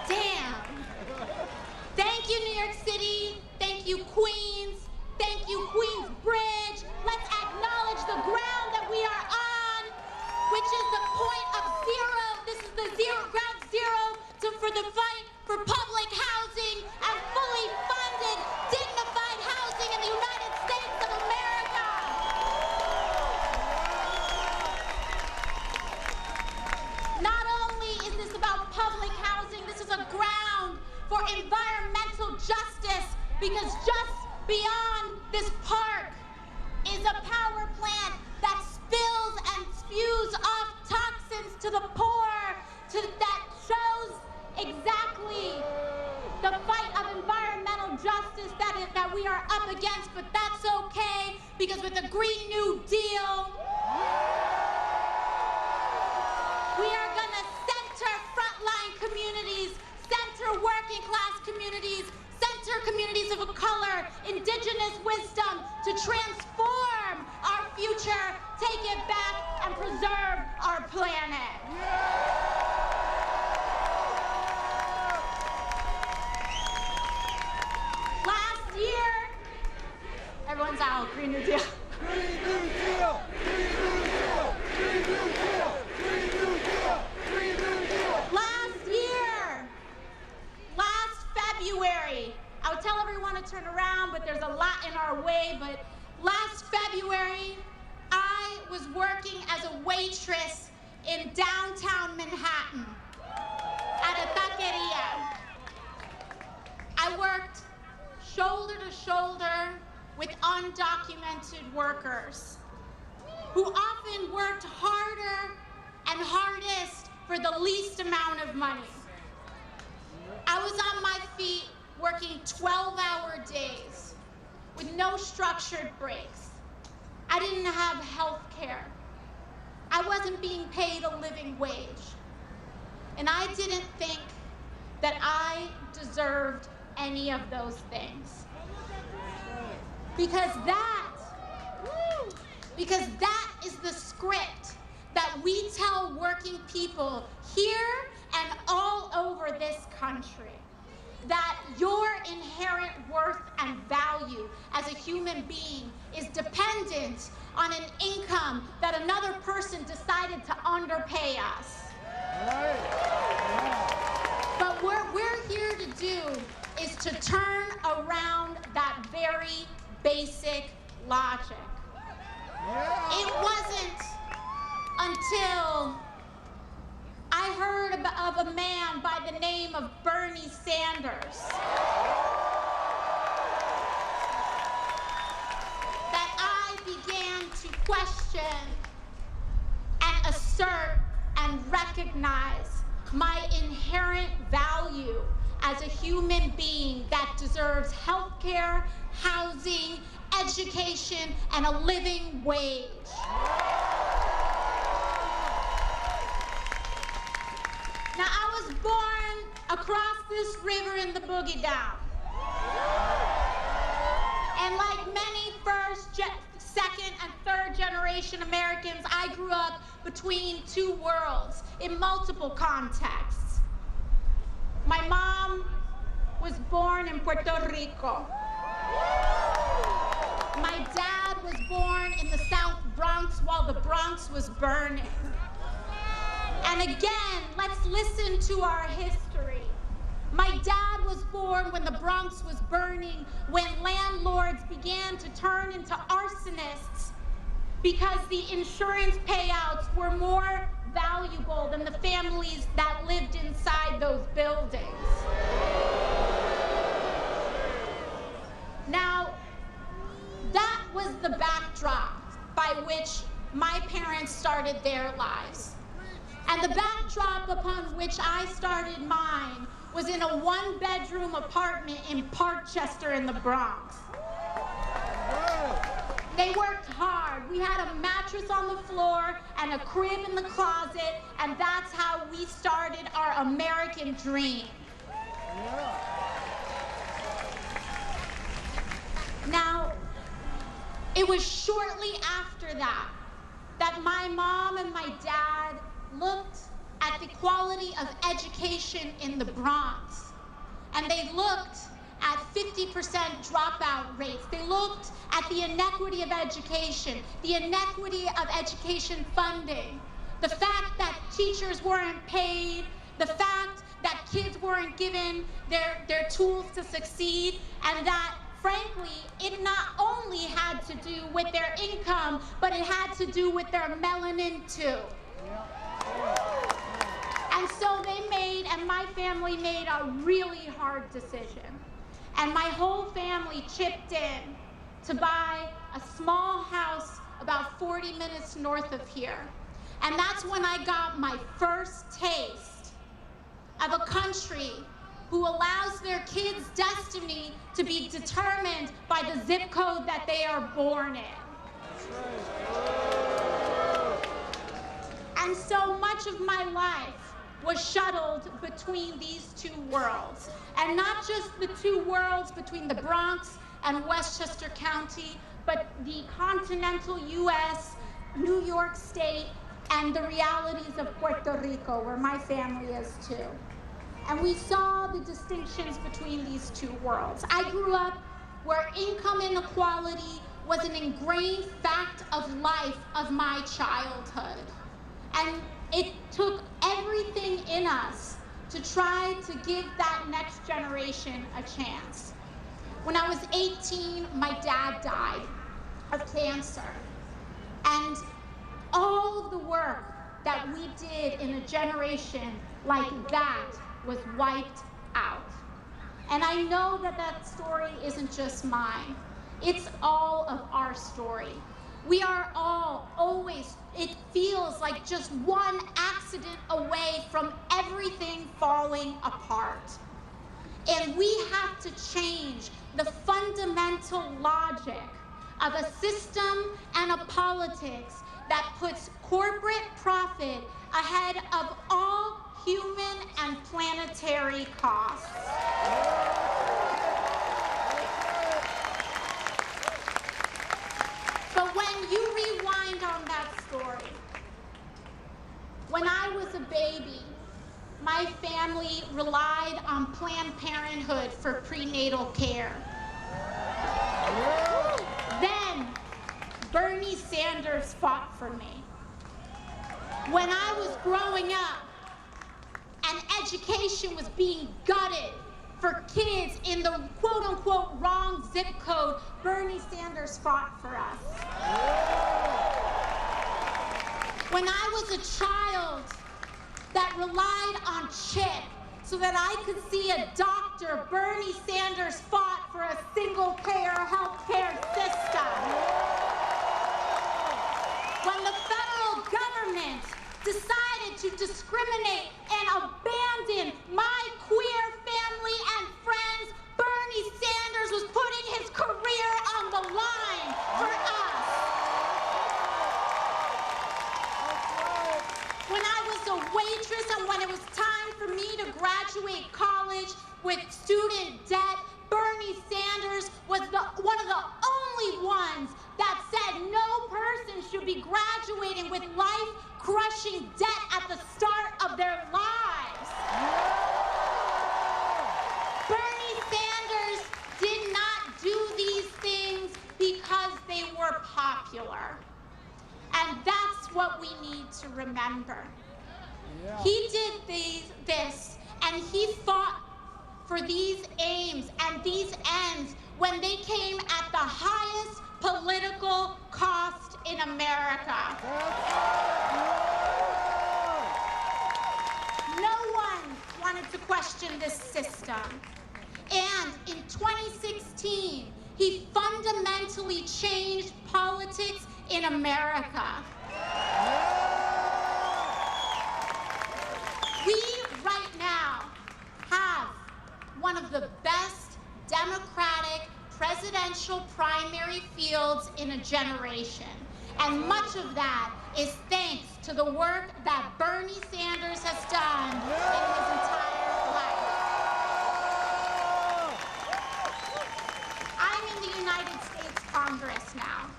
Damn. Thank you, New York City. Thank you, Queens. Thank you, Queensbridge. Let's acknowledge the ground that we are on, which is the point of zero. This is the ground zero for the fight for public housing and fully funded, dignified housing in the United States of America. Not only is this about public housing, this is a ground for environmental justice, because just beyond this park is a power plant that spills and spews off toxins to the poor, that shows exactly the fight of environmental justice that we are up against, but that's okay, because with the Green New Deal, we are gonna center frontline communities, center working class communities, center communities of color, indigenous wisdom to transform our future, take it back, and preserve our planet. Last year, everyone's out, Green New Deal. Green New Deal! Green New Deal! Green New Deal! Green New Deal! Green New Deal! Last February, I would tell everyone to turn around, but there's a lot in our way, but last February, I was working as a waitress in downtown Manhattan at a taqueria. I worked shoulder to shoulder with undocumented workers who often worked harder and hardest for the least amount of money. I was on my feet working 12-hour days with no structured breaks. I didn't have health care. I wasn't being paid a living wage. And I didn't think that I deserved any of those things. Because that is the script that we tell working people here and all over this country, that your inherent worth and value as a human being is dependent on an income that another person decided to underpay us. But what we're here to do is to turn around that very basic logic. It wasn't until I heard of a man by the name of Bernie Sanders that I began to question and assert and recognize my inherent value as a human being that deserves health care, housing, education, and a living wage. Now, I was born across this river in the Boogie Down. And like many first, second, and third generation Americans, I grew up between two worlds in multiple contexts. My mom was born in Puerto Rico. My dad was born in the South Bronx while the Bronx was burning. And again, let's listen to our history. My dad was born when the Bronx was burning, when landlords began to turn into arsonists because the insurance payouts were more valuable than the families that lived inside those buildings. Now, that was the backdrop by which my parents started their lives. And the backdrop upon which I started mine was in a one-bedroom apartment in Parkchester in the Bronx. They worked hard. We had a mattress on the floor and a crib in the closet, and that's how we started our American dream. Now, it was shortly after that my mom and my dad looked at the quality of education in the Bronx, and they looked at 50% dropout rates. They looked at the inequity of education, the inequity of education funding, the fact that teachers weren't paid, the fact that kids weren't given their tools to succeed, and that, frankly, it not only had to do with their income, but it had to do with their melanin too. And so they made, and my family made, a really hard decision. And my whole family chipped in to buy a small house about 40 minutes north of here. And that's when I got my first taste of a country who allows their kids' destiny to be determined by the zip code that they are born in. And so much of my life was shuttled between these two worlds. And not just the two worlds between the Bronx and Westchester County, but the continental US, New York State, and the realities of Puerto Rico, where my family is too. And we saw the distinctions between these two worlds. I grew up where income inequality was an ingrained fact of life of my childhood. And it took everything in us to try to give that next generation a chance. When I was 18, my dad died of cancer. And all of the work that we did in a generation like that was wiped out. And I know that that story isn't just mine. It's all of our story. We are all always, it feels like just one accident away from everything falling apart. And we have to change the fundamental logic of a system and a politics that puts corporate profit ahead of all human and planetary costs. But when you rewind on that story, when I was a baby, my family relied on Planned Parenthood for prenatal care. Then Bernie Sanders fought for me. When I was growing up and education was being gutted for kids in the quote-unquote wrong zip code, Bernie Sanders fought for us. When I was a child that relied on CHIP so that I could see a doctor, Bernie Sanders fought for a single-payer healthcare system. When the federal government decided to discriminate and abandon my queer family and friends, Bernie Sanders was putting his career on the line for us. When I was a waitress and when it was time for me to graduate college with student debt, Bernie Sanders was one of the only ones that said no person should be graduating with life-crushing debt at the start of their lives. Bernie Sanders did not do these things because they were popular. And that's what we need to remember. Yeah. He did this, and he fought for these aims and these ends when they came at the highest political cost in America. No one wanted to question this system. And in 2016, he fundamentally changed politics in America. We right now have one of the best Democratic presidential primary fields in a generation. And much of that is thanks to the work that Bernie Sanders has done in his entire life. I'm in the United States Congress now.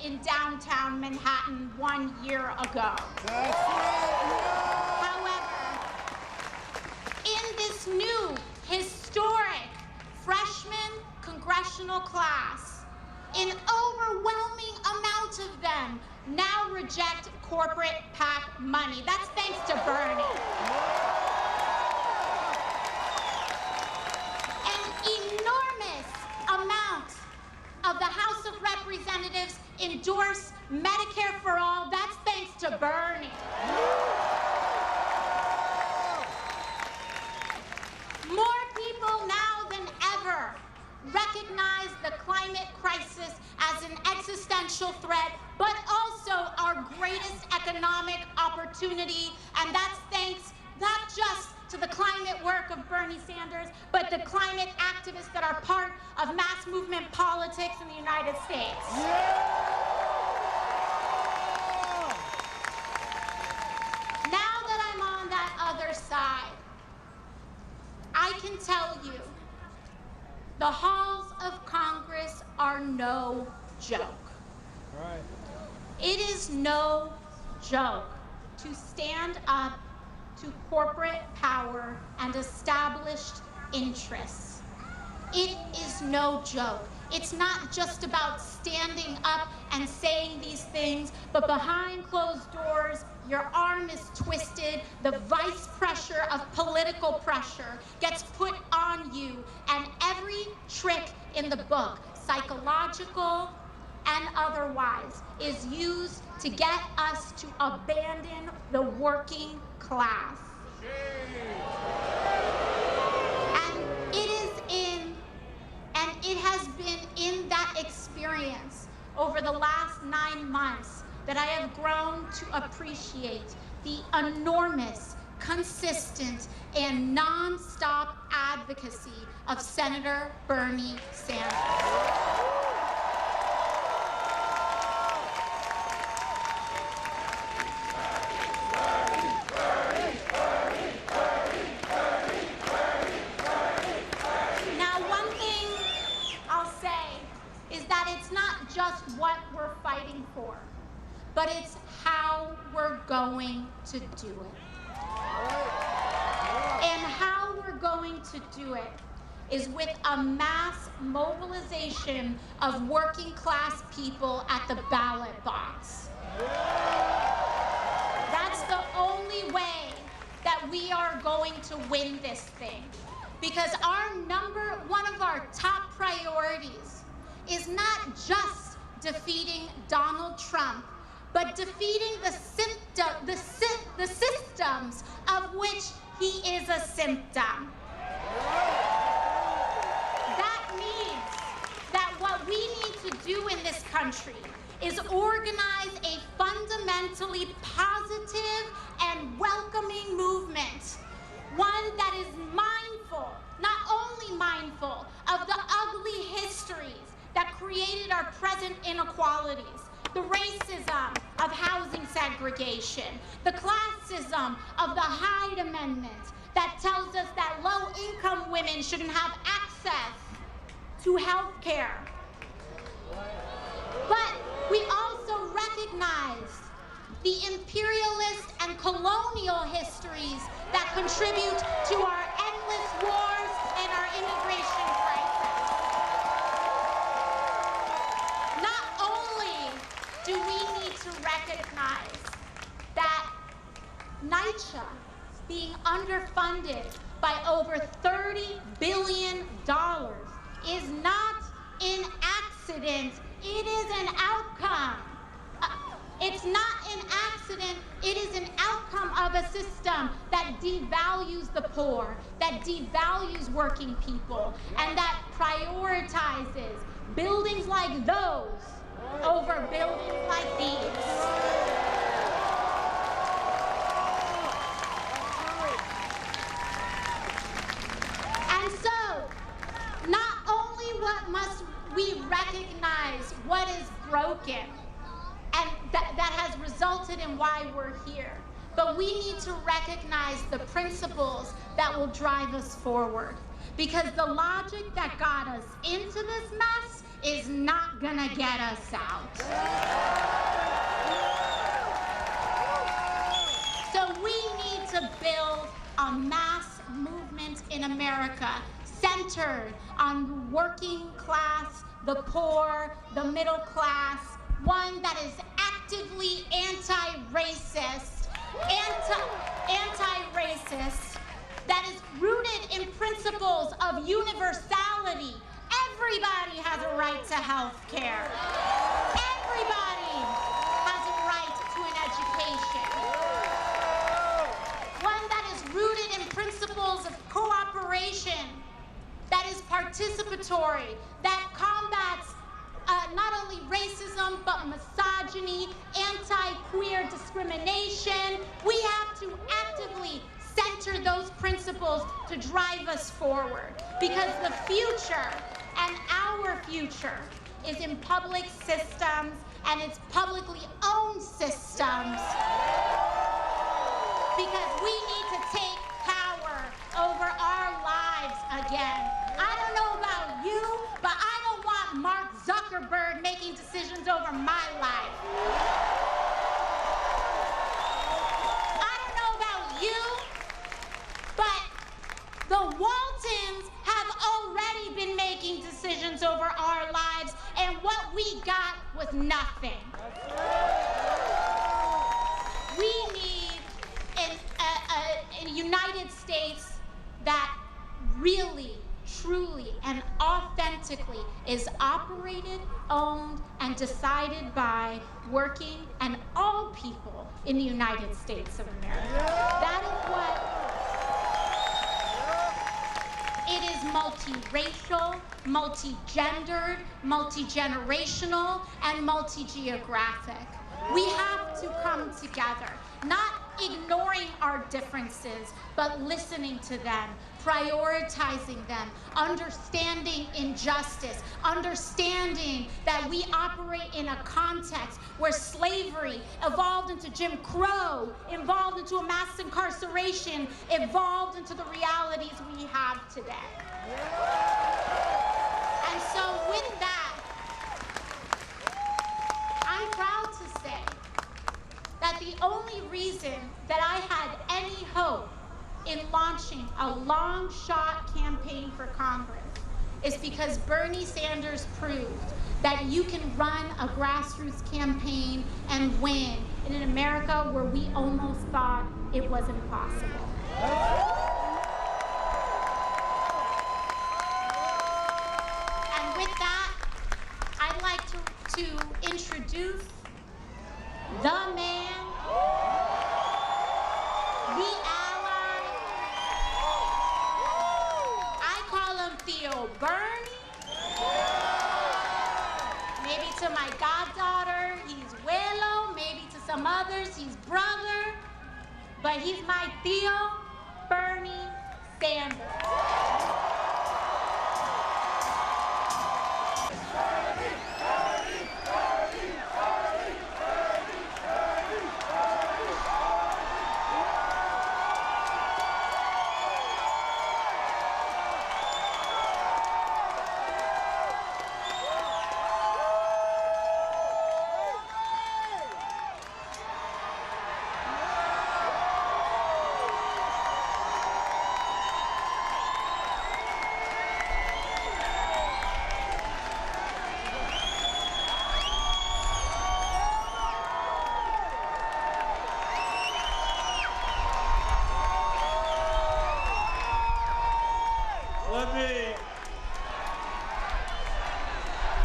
in downtown Manhattan 1 year ago. That's right. However, in this new historic freshman congressional class, an overwhelming amount of them now reject corporate PAC money. That's thanks to Bernie. An enormous amount of the House of Representatives endorse Medicare-for-all. That's thanks to Bernie. More people now than ever recognize the climate crisis as an existential threat, but also our greatest economic opportunity, and that's thanks not just to the climate work of Bernie Sanders, but the climate activists that are part of mass movement politics in the United States. Now that I'm on that other side, I can tell you, the halls of Congress are no joke. Right. It is no joke to stand up to corporate power and established interests. It is no joke. It's not just about standing up and saying these things, but behind closed doors, your arm is twisted, the vice pressure of political pressure gets put on you, and every trick in the book, psychological and otherwise, is used to get us to abandon the working class. And it has been in that experience over the last 9 months that I have grown to appreciate the enormous, consistent, and non-stop advocacy of Senator Bernie Sanders. Just what we're fighting for, but it's how we're going to do it. And how we're going to do it is with a mass mobilization of working class people at the ballot box. That's the only way that we are going to win this thing, because one of our top priorities is not just defeating Donald Trump, but defeating the systems of which he is a symptom. That means that what we need to do in this country is organize a fundamentally positive and welcoming movement, one that is mindful, not only mindful of the ugly histories that created our present inequalities, the racism of housing segregation, the classism of the Hyde Amendment that tells us that low-income women shouldn't have access to health care. But we also recognize the imperialist and colonial histories that contribute to our endless wars and our immigration crisis. Do we need to recognize that NYCHA being underfunded by over $30 billion is not an accident, it is an outcome. It's not an accident, it is an outcome of a system that devalues the poor, that devalues working people, and that prioritizes buildings like those over buildings like these. And so, not only must we recognize what is broken, and that has resulted in why we're here, but we need to recognize the principles that will drive us forward. Because the logic that got us into this mess is not gonna get us out. So we need to build a mass movement in America centered on the working class, the poor, the middle class, one that is actively anti-racist, that is rooted in principles of universality. Everybody has a right to health care. Everybody has a right to an education. One that is rooted in principles of cooperation, that is participatory, that combats not only racism, but misogyny, anti-queer discrimination. We have to actively center those principles to drive us forward, because the future and our future is in public systems, and it's publicly owned systems, because we need to take power over our lives again. I don't know about you, but I don't want Mark Zuckerberg making decisions over my life. I don't know about you, but the Waltons have already been making decisions over our lives, and what we got was nothing. We need a United States that really, truly, and authentically is operated, owned, and decided by working and all people in the United States of America. That is what it is: multiracial, multi-gendered, multi-generational, and multi-geographic. We have to come together, not ignoring our differences, but listening to them, prioritizing them, understanding injustice, understanding that we operate in a context where slavery evolved into Jim Crow, evolved into a mass incarceration, evolved into the realities we have today. And so with that, I'm proud to say that the only reason that I had any hope in launching a long-shot campaign for Congress is because Bernie Sanders proved that you can run a grassroots campaign and win in an America where we almost thought it wasn't possible. And with that, I'd like to introduce the man, the ally. I call him Theo Bernie. Maybe to my goddaughter, he's Willow. Maybe to some others, he's brother. But he's my Theo Bernie Sanders.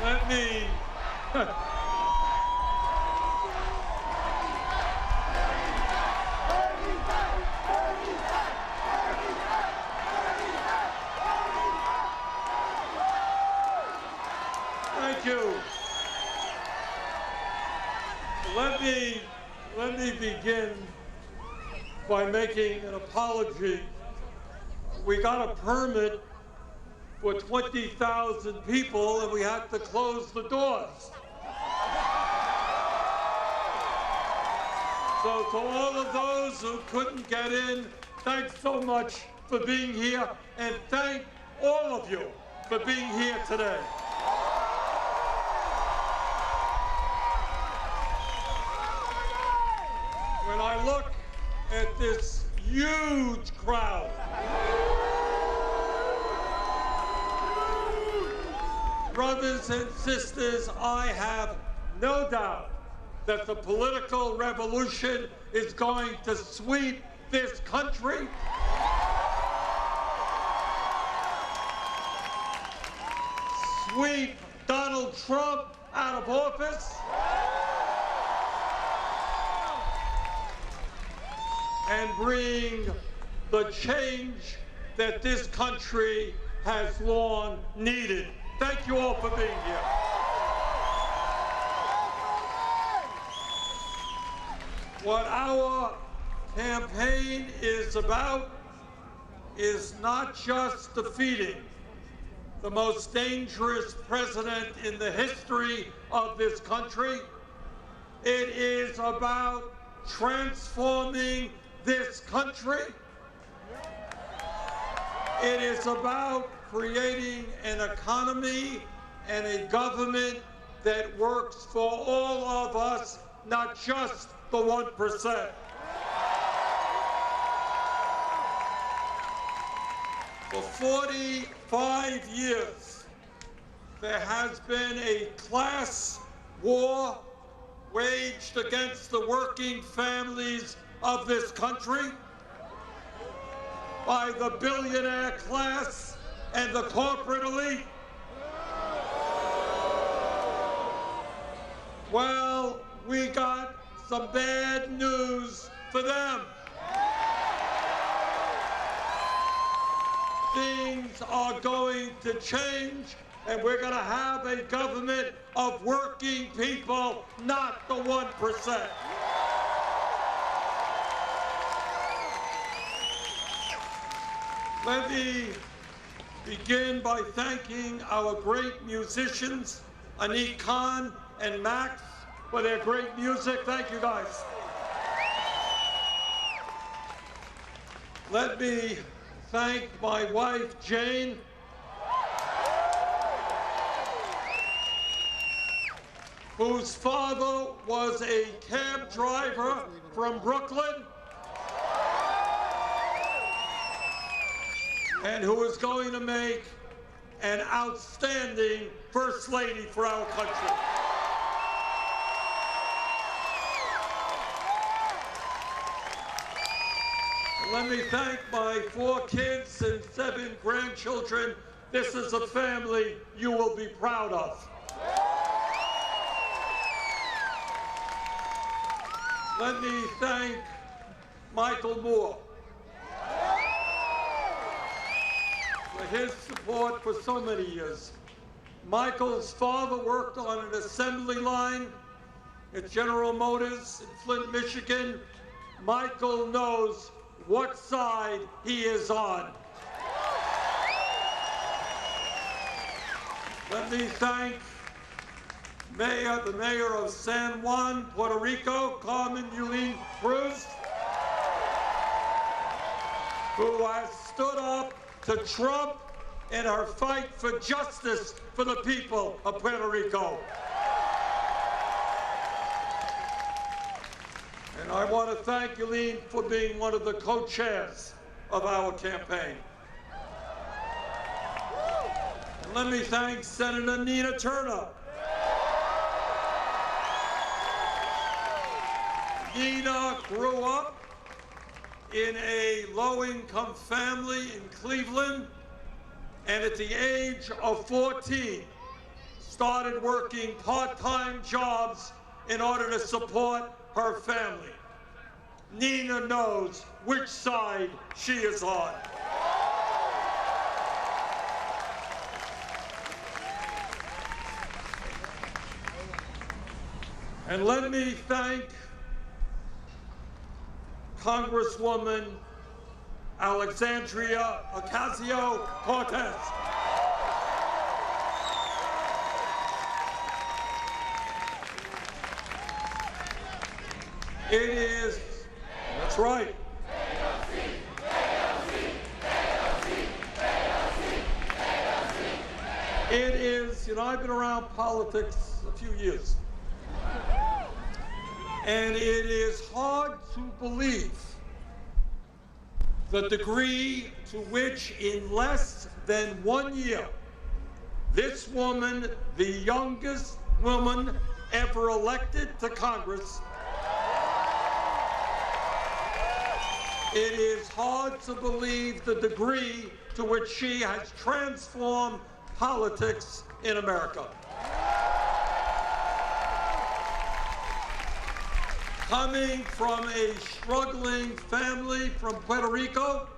Let me Thank you. Let me begin by making an apology. We got a permit for 20,000 people and we had to close the doors. So to all of those who couldn't get in, thanks so much for being here, and thank all of you for being here today. look at this huge crowd, brothers and sisters, I have no doubt that the political revolution is going to sweep this country. Sweep Donald Trump out of office. And bring the change that this country has long needed. Thank you all for being here. What our campaign is about is not just defeating the most dangerous president in the history of this country. It is about transforming this country. It is about creating an economy and a government that works for all of us, not just the 1%. For 45 years, there has been a class war waged against the working families of this country by the billionaire class and the corporate elite. Well, we got some bad news for them. Things are going to change, and we're going to have a government of working people, not the 1%. Let me begin by thanking our great musicians, Anik Khan and Max, for their great music. Thank you, guys. Let me thank my wife, Jane, whose father was a cab driver from Brooklyn, and who is going to make an outstanding First Lady for our country. Let me thank my 4 kids and 7 grandchildren. This is a family you will be proud of. Let me thank Michael Moore for his support for so many years. Michael's father worked on an assembly line at General Motors in Flint, Michigan. Michael knows what side he is on. Let me thank the mayor of San Juan, Puerto Rico, Carmen Yulín Cruz, who has stood up to Trump in her fight for justice for the people of Puerto Rico. And I want to thank Yulín for being one of the co-chairs of our campaign. And let me thank Senator Nina Turner. Nina grew up in a low-income family in Cleveland, and at the age of 14, started working part-time jobs in order to support her family. Nina knows which side she is on. And let me thank Congresswoman Alexandria Ocasio-Cortez. It is, that's right. It is, I've been around politics a few years. And it is hard to believe the degree to which in less than 1 year, this woman, the youngest woman ever elected to Congress, it is hard to believe the degree to which she has transformed politics in America. Coming from a struggling family from Puerto Rico,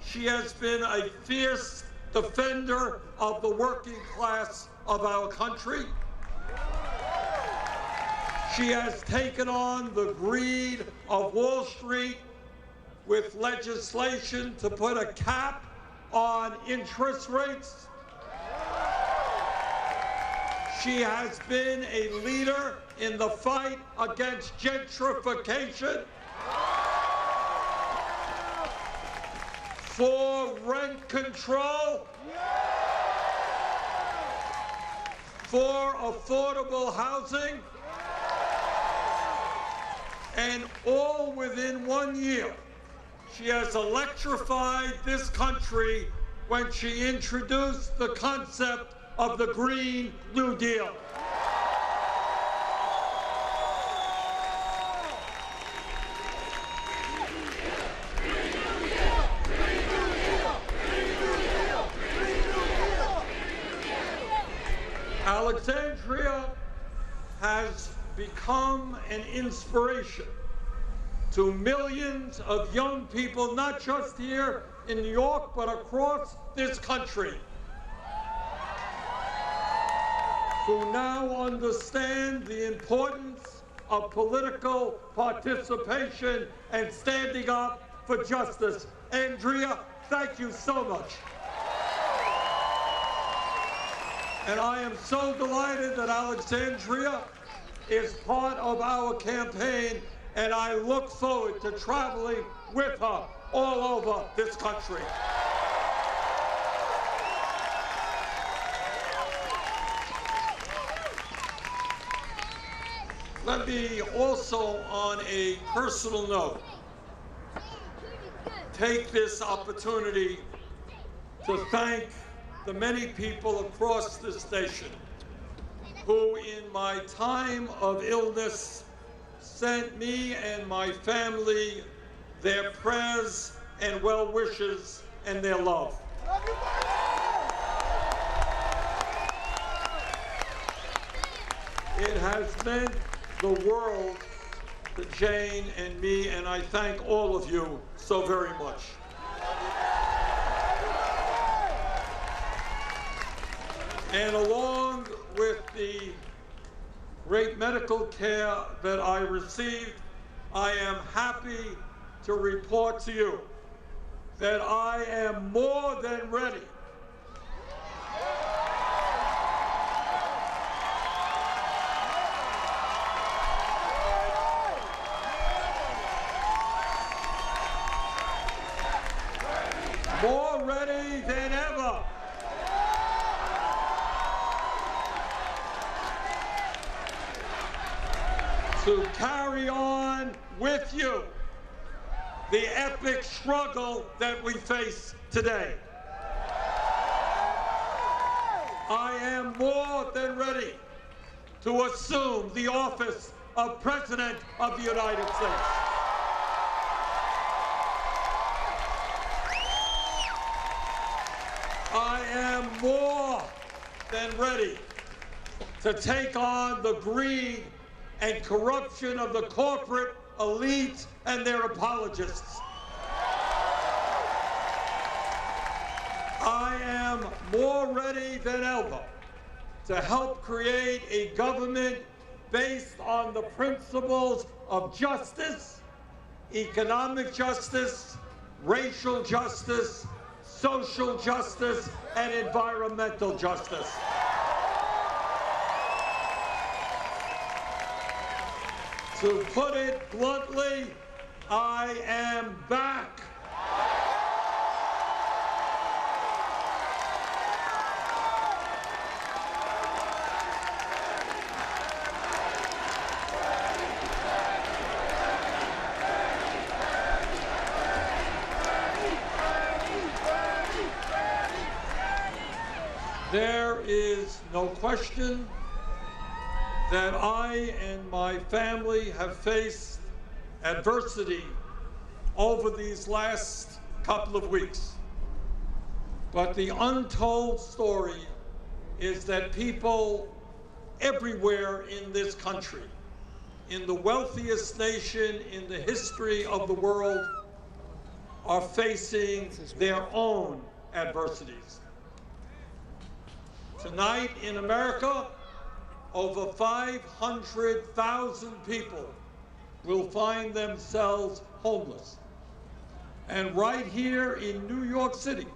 she has been a fierce defender of the working class of our country. She has taken on the greed of Wall Street with legislation to put a cap on interest rates. She has been a leader in the fight against gentrification, for rent control, for affordable housing, and all within 1 year. She has electrified this country when she introduced the concept of the Green New Deal. Alexandria has become an inspiration to millions of young people, not just here in New York, but across this country, who now understand the importance of political participation and standing up for justice. Andrea, thank you so much. And I am so delighted that Alexandria is part of our campaign, and I look forward to traveling with her all over this country. Let me also, on a personal note, take this opportunity to thank the many people across this nation who, in my time of illness, sent me and my family their prayers and well wishes and their love. It has meant the world to Jane and me, and I thank all of you so very much. And along with the great medical care that I received, I am happy to report to you that I am more than ready than ever to carry on with you the epic struggle that we face today. I am more than ready to assume the office of President of the United States. I am more than ready to take on the greed and corruption of the corporate elite and their apologists. I am more ready than ever to help create a government based on the principles of justice, economic justice, racial justice, social justice, and environmental justice. To put it bluntly, I am back. There is no question that I and my family have faced adversity over these last couple of weeks. But the untold story is that people everywhere in this country, in the wealthiest nation in the history of the world, are facing their own adversities. Tonight in America, over 500,000 people will find themselves homeless. And right here in New York City,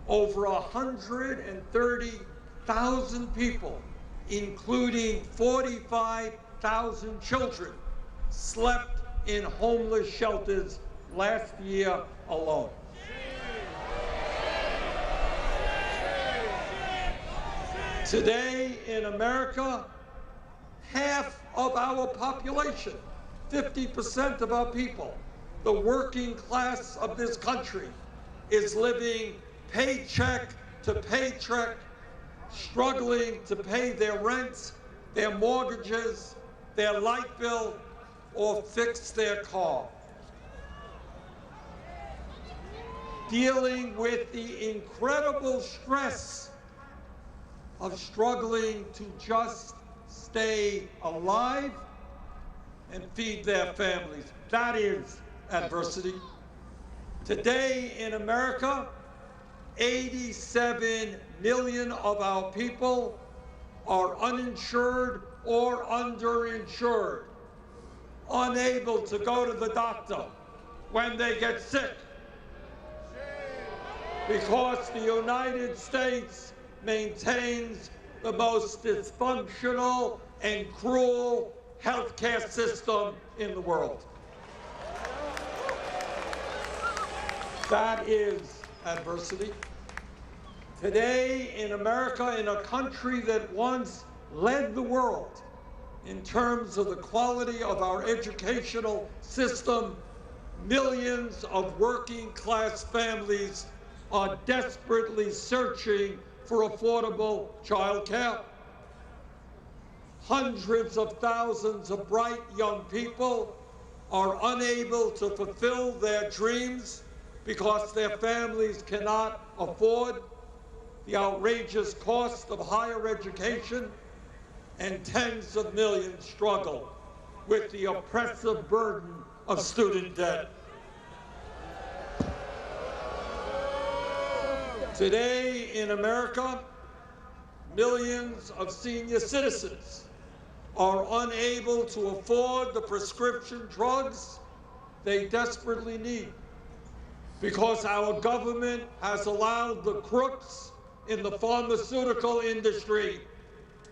over 130,000 people, including 45,000 children, slept in homeless shelters last year alone. Today in America, half of our population, 50% of our people, the working class of this country, is living paycheck to paycheck, struggling to pay their rents, their mortgages, their light bill, or fix their car. Dealing with the incredible stress of struggling to just stay alive and feed their families. That is adversity. Today in America, 87 million of our people are uninsured or underinsured, unable to go to the doctor when they get sick, because the United States maintains the most dysfunctional and cruel healthcare system in the world. That is adversity. Today in America, in a country that once led the world in terms of the quality of our educational system, millions of working class families are desperately searching for affordable child care. Hundreds of thousands of bright young people are unable to fulfill their dreams because their families cannot afford the outrageous cost of higher education, and tens of millions struggle with the oppressive burden of student debt. Today in America, millions of senior citizens are unable to afford the prescription drugs they desperately need because our government has allowed the crooks in the pharmaceutical industry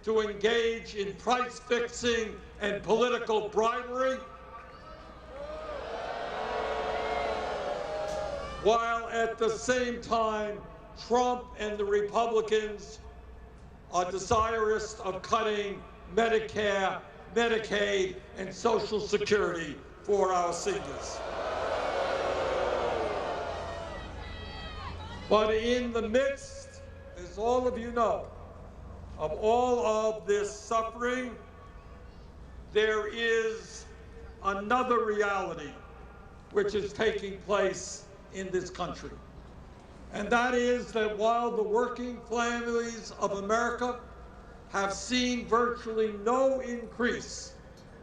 to engage in price fixing and political bribery, while at the same time Trump and the Republicans are desirous of cutting Medicare, Medicaid, and Social Security for our seniors. But in the midst, as all of you know, of all of this suffering, there is another reality which is taking place in this country. And that is that while the working families of America have seen virtually no increase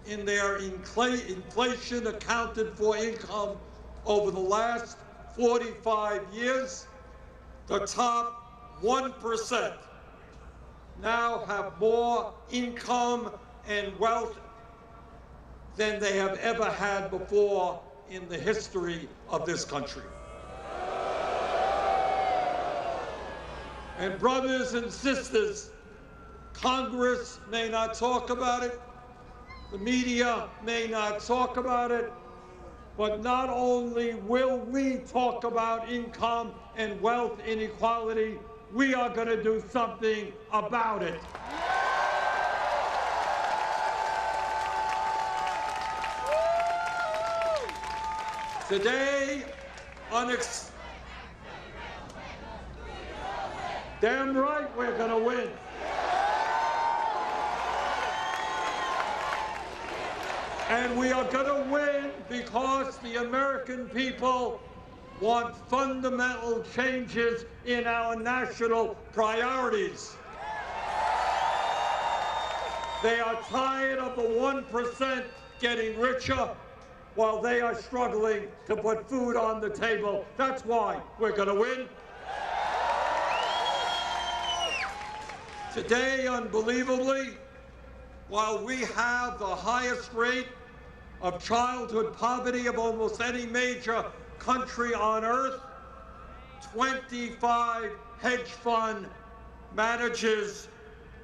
in their inflation accounted for income over the last 45 years, the top 1% now have more income and wealth than they have ever had before in the history of this country. And brothers and sisters, Congress may not talk about it, the media may not talk about it, but not only will we talk about income and wealth inequality, we are going to do something about it. Damn right we're gonna win. And we are gonna win because the American people want fundamental changes in our national priorities. They are tired of the 1% getting richer while they are struggling to put food on the table. That's why we're gonna win. Today, unbelievably, while we have the highest rate of childhood poverty of almost any major country on earth, 25 hedge fund managers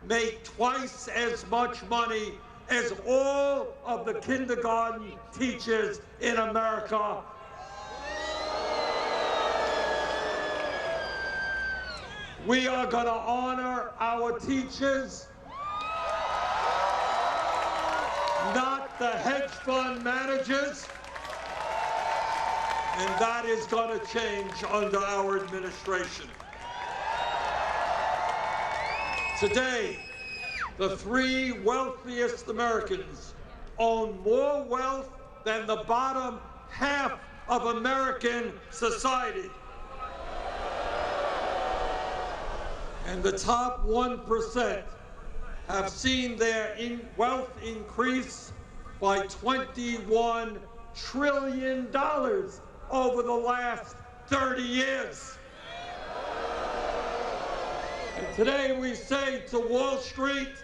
make twice as much money as all of the kindergarten teachers in America. We are going to honor our teachers, not the hedge fund managers, and that is going to change under our administration. Today, the 3 wealthiest Americans own more wealth than the bottom half of American society. And the top 1% have seen their wealth increase by $21 trillion over the last 30 years. And today we say to Wall Street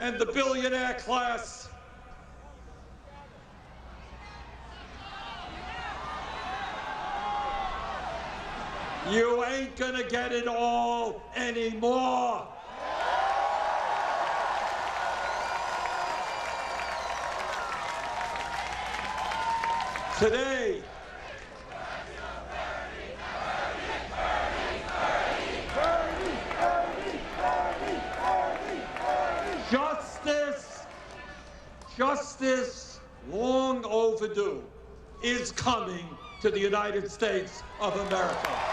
and the billionaire class, you ain't gonna get it all anymore. Today, justice, long overdue, is coming to the United States of America.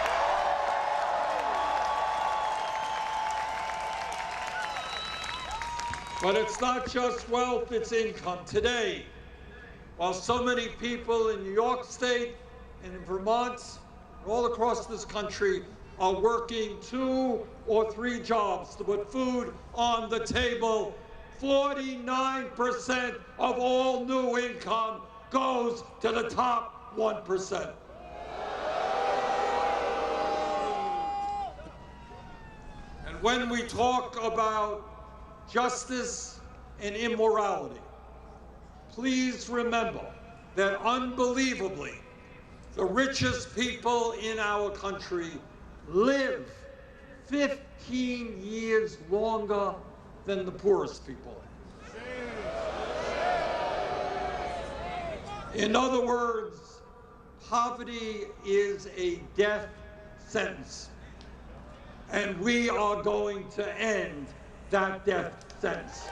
But it's not just wealth, it's income. Today, while so many people in New York State and in Vermont and all across this country are working 2 or 3 jobs to put food on the table, 49% of all new income goes to the top 1%. And when we talk about justice and immorality, please remember that unbelievably, the richest people in our country live 15 years longer than the poorest people. In other words, poverty is a death sentence, and we are going to end that death sentence.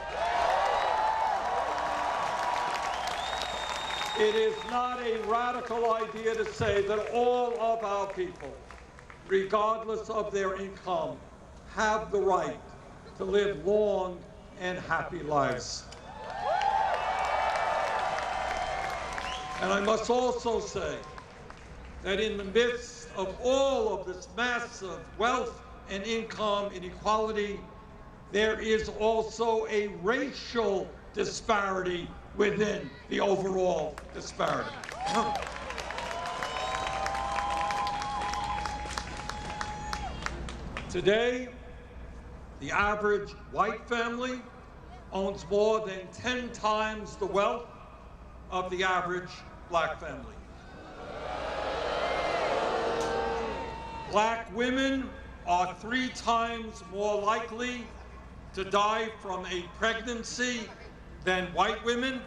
It is not a radical idea to say that all of our people, regardless of their income, have the right to live long and happy lives. And I must also say that in the midst of all of this massive wealth and income inequality, there is also a racial disparity within the overall disparity. Today, the average white family owns more than 10 times the wealth of the average black family. Black women are 3 times more likely to die from a pregnancy than white women.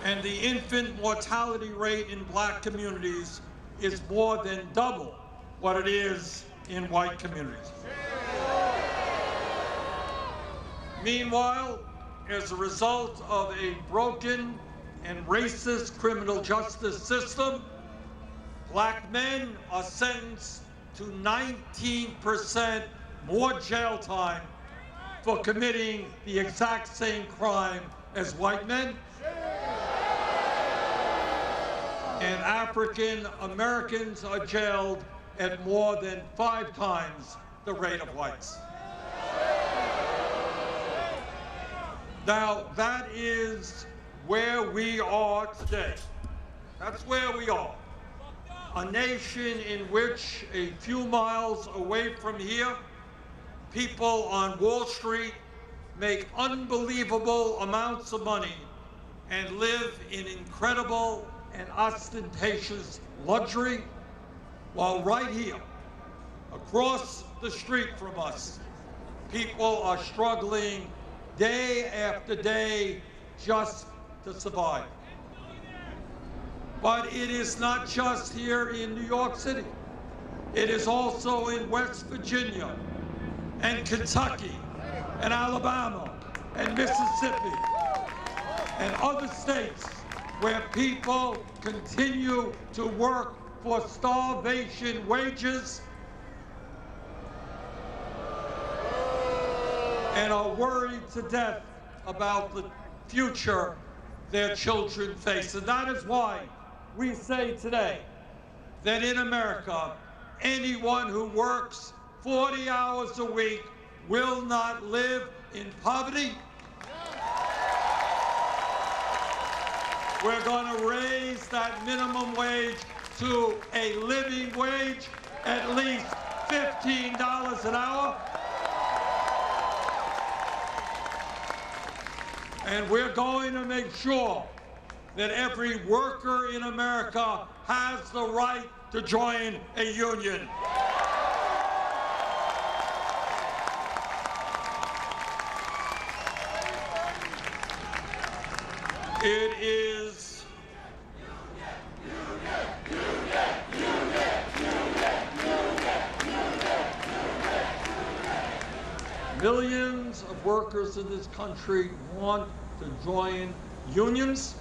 And the infant mortality rate in black communities is more than double what it is in white communities. Meanwhile, as a result of a broken and racist criminal justice system, black men are sentenced to 19% more jail time for committing the exact same crime as white men. And African Americans are jailed at more than 5 times the rate of whites. Now, that is where we are today. That's where we are. A nation in which a few miles away from here, people on Wall Street make unbelievable amounts of money and live in incredible and ostentatious luxury, while right here, across the street from us, people are struggling day after day just to survive. But it is not just here in New York City. It is also in West Virginia and Kentucky and Alabama and Mississippi and other states where people continue to work for starvation wages and are worried to death about the future their children face. And that is why we say today that in America, anyone who works 40 hours a week will not live in poverty. We're going to raise that minimum wage to a living wage, at least $15 an hour. And we're going to make sure that every worker in America has the right to join a union. It is millions of workers in this country want to join unions,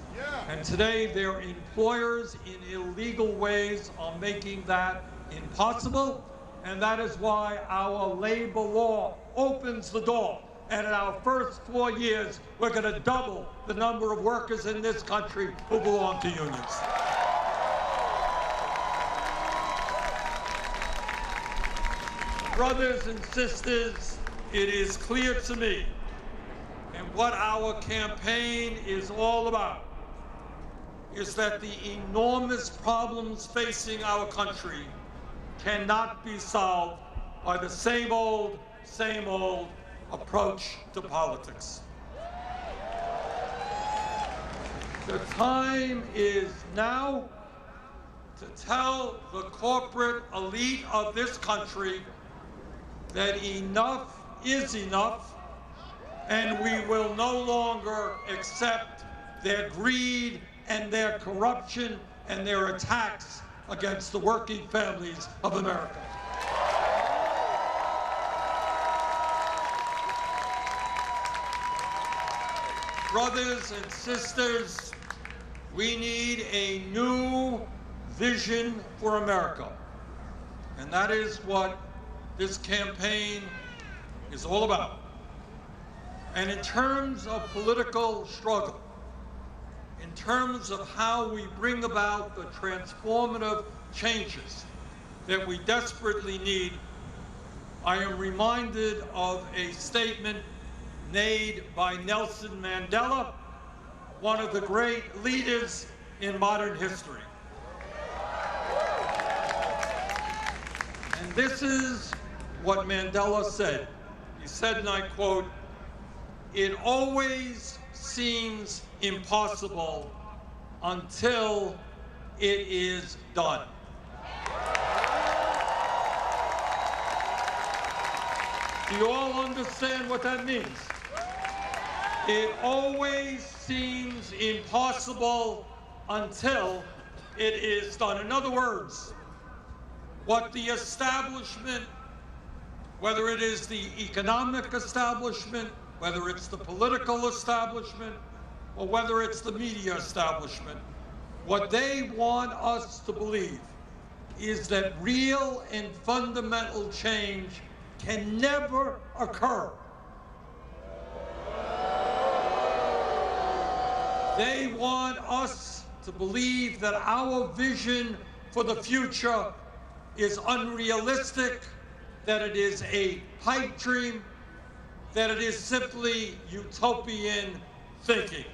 and today their employers in illegal ways are making that impossible, and that is why our labor law opens the door. And in our first 4 years, we're going to double the number of workers in this country who belong to unions. Brothers and sisters, it is clear to me, and what our campaign is all about, is that the enormous problems facing our country cannot be solved by the same old approach to politics. The time is now to tell the corporate elite of this country that enough is enough, and we will no longer accept their greed and their corruption and their attacks against the working families of America. Brothers and sisters, we need a new vision for America. And that is what this campaign is all about. And in terms of political struggle, in terms of how we bring about the transformative changes that we desperately need, I am reminded of a statement made by Nelson Mandela, one of the great leaders in modern history. And this is what Mandela said. He said, and I quote, "It always seems impossible until it is done." Do you all understand what that means? It always seems impossible until it is done. In other words, what the establishment, whether it is the economic establishment, whether it's the political establishment, or whether it's the media establishment, what they want us to believe is that real and fundamental change can never occur. They want us to believe that our vision for the future is unrealistic, that it is a pipe dream, that it is simply utopian thinking.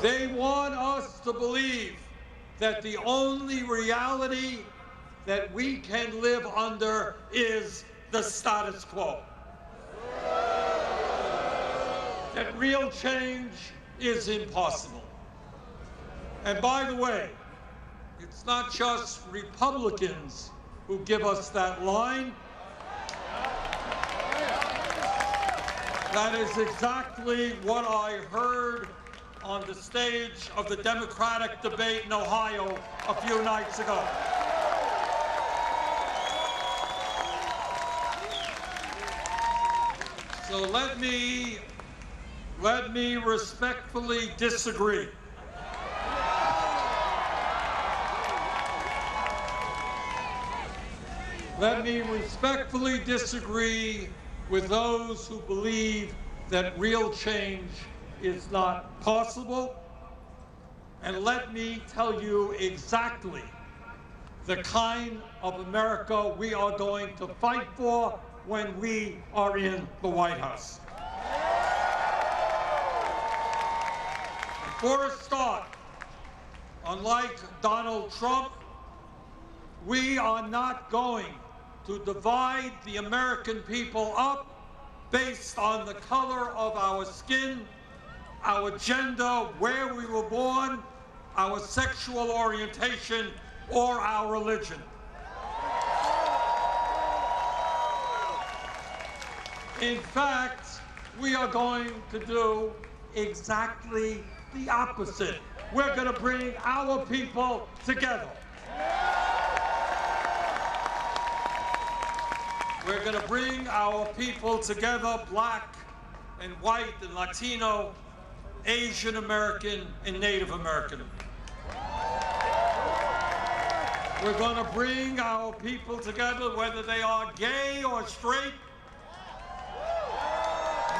They want us to believe that the only reality that we can live under is the status quo. That real change is impossible. And by the way, it's not just Republicans who give us that line. That is exactly what I heard on the stage of the Democratic debate in Ohio a few nights ago. So let me respectfully disagree. Let me respectfully disagree with those who believe that real change is not possible. And let me tell you exactly the kind of America we are going to fight for when we are in the White House. For a start, unlike Donald Trump, we are not going to divide the American people up based on the color of our skin, our gender, where we were born, our sexual orientation, or our religion. In fact, we are going to do exactly the opposite. We're going to bring our people together. We're going to bring our people together, Black and white and Latino, Asian American and Native American. We're going to bring our people together, whether they are gay or straight,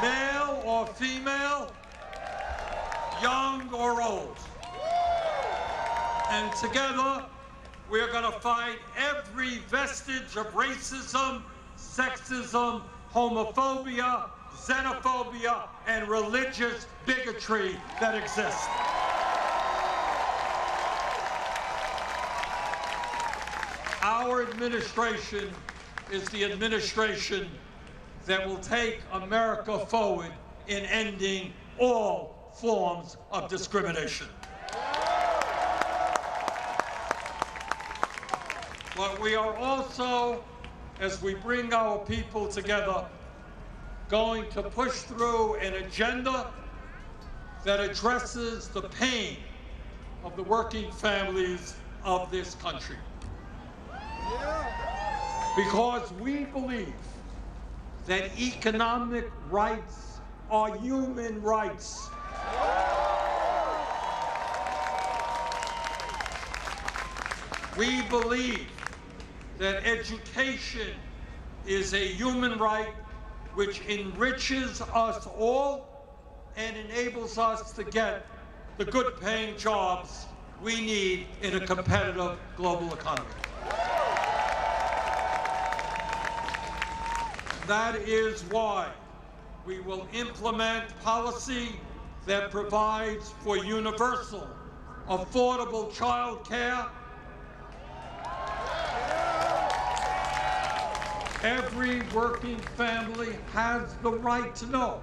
male or female, young or old. And together, we're going to fight every vestige of racism, sexism, homophobia, xenophobia, and religious bigotry that exists. Our administration is the administration that will take America forward in ending all forms of discrimination. But we are also, as we bring our people together, going to push through an agenda that addresses the pain of the working families of this country. Because we believe that economic rights are human rights. We believe that education is a human right which enriches us all and enables us to get the good-paying jobs we need in a competitive global economy. That is why we will implement policy that provides for universal, affordable child care. Every working family has the right to know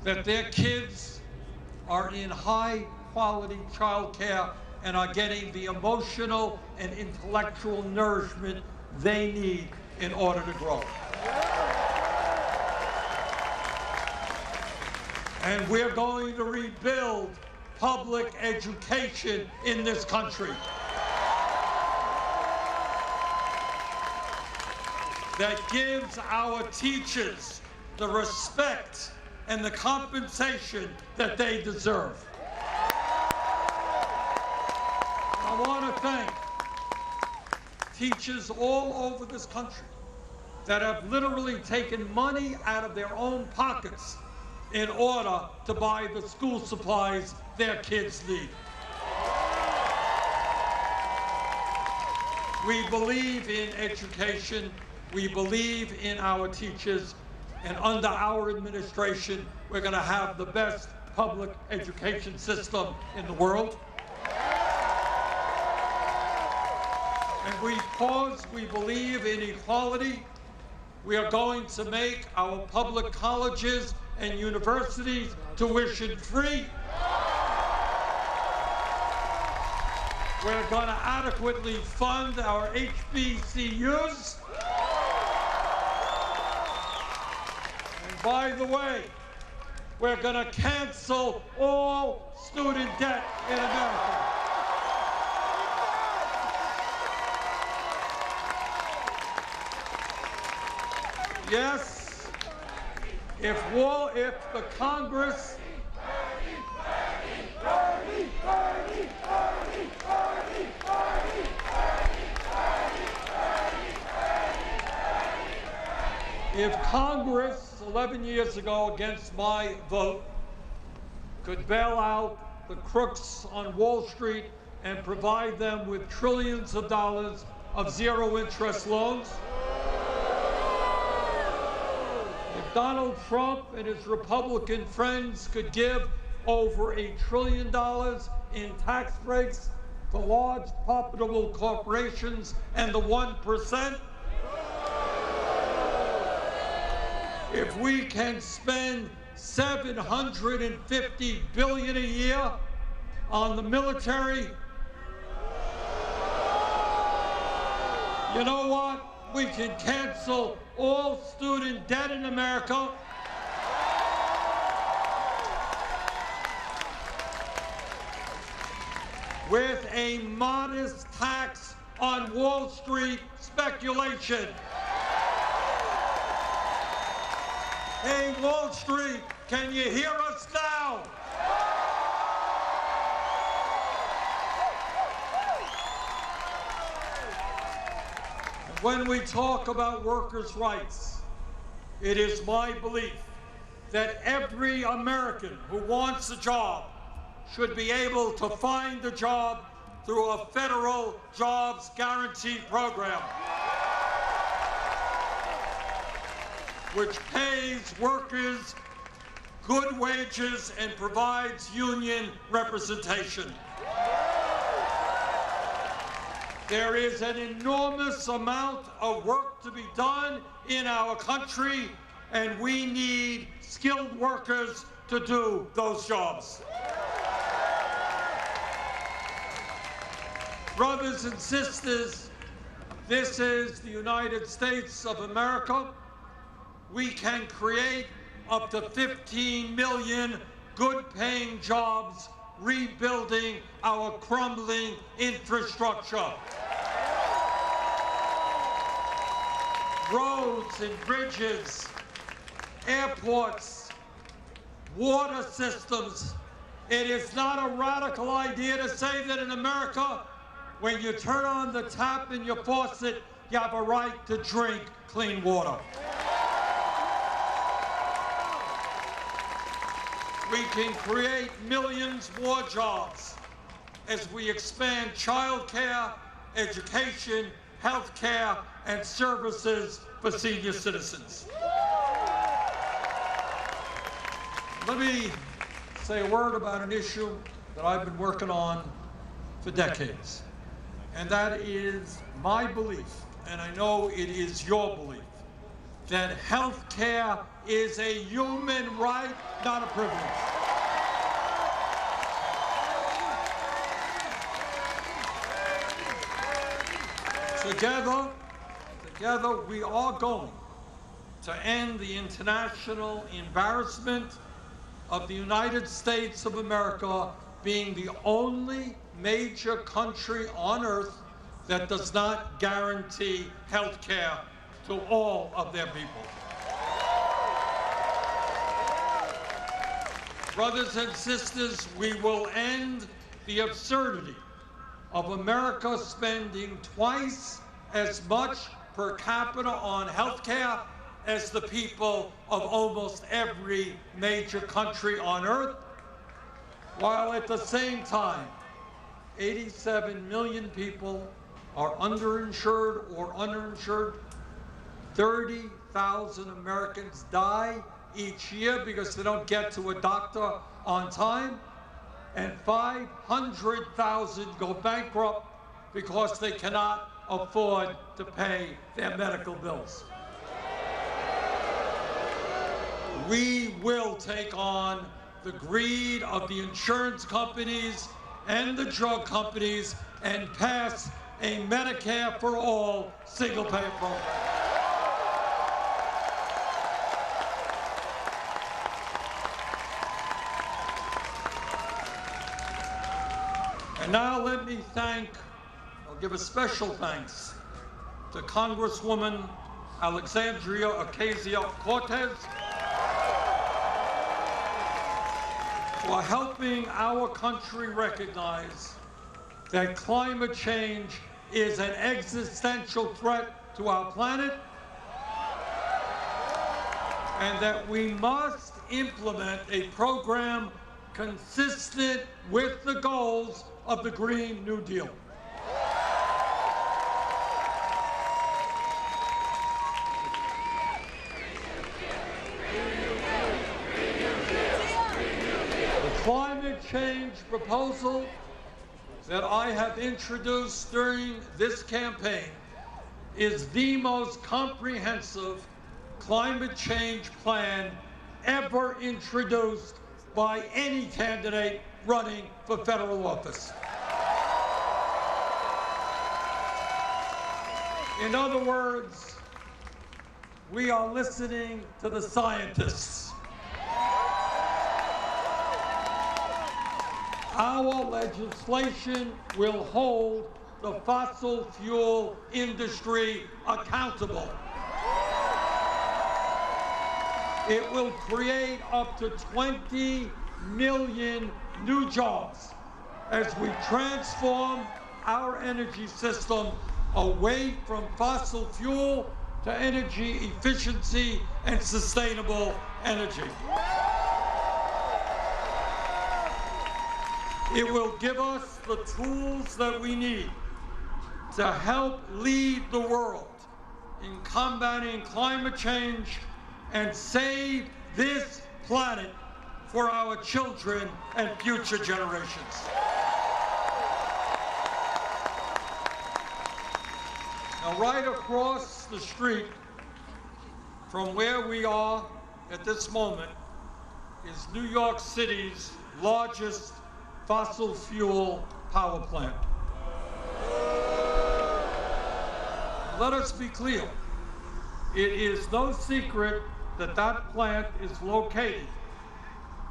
that their kids are in high-quality child care and are getting the emotional and intellectual nourishment they need in order to grow. And we're going to rebuild public education in this country that gives our teachers the respect and the compensation that they deserve. I want to thank teachers all over this country that have literally taken money out of their own pockets in order to buy the school supplies their kids need. We believe in education, we believe in our teachers, and under our administration, we're going to have the best public education system in the world. And because we believe in equality, we are going to make our public colleges and universities tuition free. We're going to adequately fund our HBCUs. And by the way, we're going to cancel all student debt in America. Yes, if the Congress if Congress 11 years ago against my vote could bail out the crooks on Wall Street and provide them with trillions of dollars of zero-interest loans, if Donald Trump and his Republican friends could give over $1 trillion in tax breaks to large profitable corporations and the 1%, if we can spend $750 billion a year on the military, you know what? We can cancel all student debt in America. With a modest tax on Wall Street speculation. Hey, Wall Street, can you hear us now? When we talk about workers' rights, it is my belief that every American who wants a job should be able to find a job through a federal jobs guarantee program, which pays workers good wages and provides union representation. There is an enormous amount of work to be done in our country, and we need skilled workers to do those jobs. Brothers and sisters, this is the United States of America. We can create up to 15 million good-paying jobs rebuilding our crumbling infrastructure. Roads and bridges, airports, water systems. It is not a radical idea to say that in America, when you turn on the tap in your faucet, you have a right to drink clean water. We can create millions more jobs as we expand child care, education, health care, and services for senior citizens. Let me say a word about an issue that I've been working on for decades, and that is my belief, and I know it is your belief, that health care is a human right, not a privilege. Together we are going to end the international embarrassment of the United States of America being the only major country on earth that does not guarantee health care to all of their people. Brothers and sisters, we will end the absurdity of America spending twice as much per capita on health care as the people of almost every major country on earth, while at the same time, 87 million people are underinsured or underinsured. 30,000 Americans die each year because they don't get to a doctor on time, and 500,000 go bankrupt because they cannot afford to pay their medical bills. We will take on the greed of the insurance companies and the drug companies and pass a Medicare-for-all single-payer program. And now let me I'll give a special thanks to Congresswoman Alexandria Ocasio-Cortez for helping our country recognize that climate change is an existential threat to our planet and that we must implement a program consistent with the goals of the Green New Deal. Climate change proposal that I have introduced during this campaign is the most comprehensive climate change plan ever introduced by any candidate running for federal office. In other words, we are listening to the scientists. Our legislation will hold the fossil fuel industry accountable. It will create up to 20 million new jobs as we transform our energy system away from fossil fuel to energy efficiency and sustainable energy. It will give us the tools that we need to help lead the world in combating climate change and save this planet for our children and future generations. Now, right across the street from where we are at this moment is New York City's largest fossil fuel power plant. Let us be clear. It is no secret that that plant is located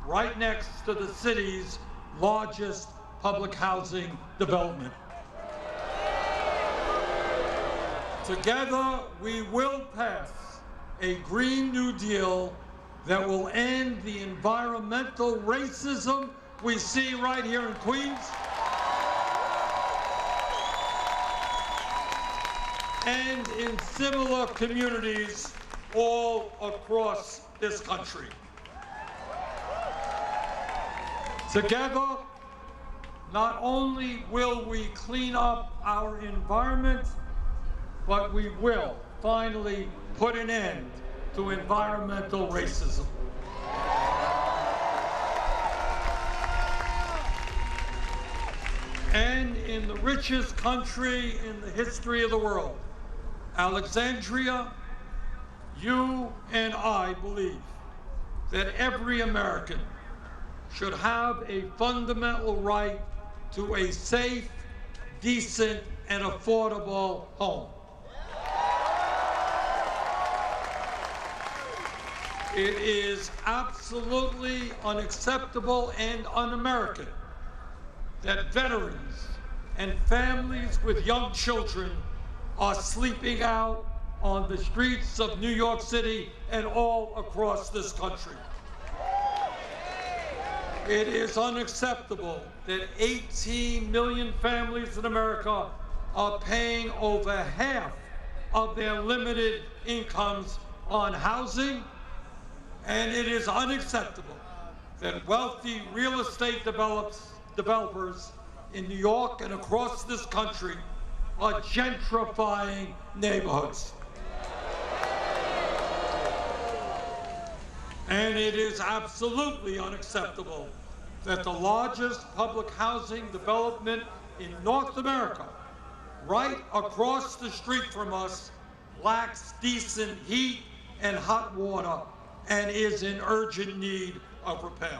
right next to the city's largest public housing development. Together, we will pass a Green New Deal that will end the environmental racism we see right here in Queens and in similar communities all across this country. Together, not only will we clean up our environment, but we will finally put an end to environmental racism. And in the richest country in the history of the world, Alexandria, you and I believe that every American should have a fundamental right to a safe, decent, and affordable home. It is absolutely unacceptable and un-American that veterans and families with young children are sleeping out on the streets of New York City and all across this country. It is unacceptable that 18 million families in America are paying over half of their limited incomes on housing, and it is unacceptable that wealthy real estate developers in New York and across this country are gentrifying neighborhoods. And it is absolutely unacceptable that the largest public housing development in North America, right across the street from us, lacks decent heat and hot water and is in urgent need of repair.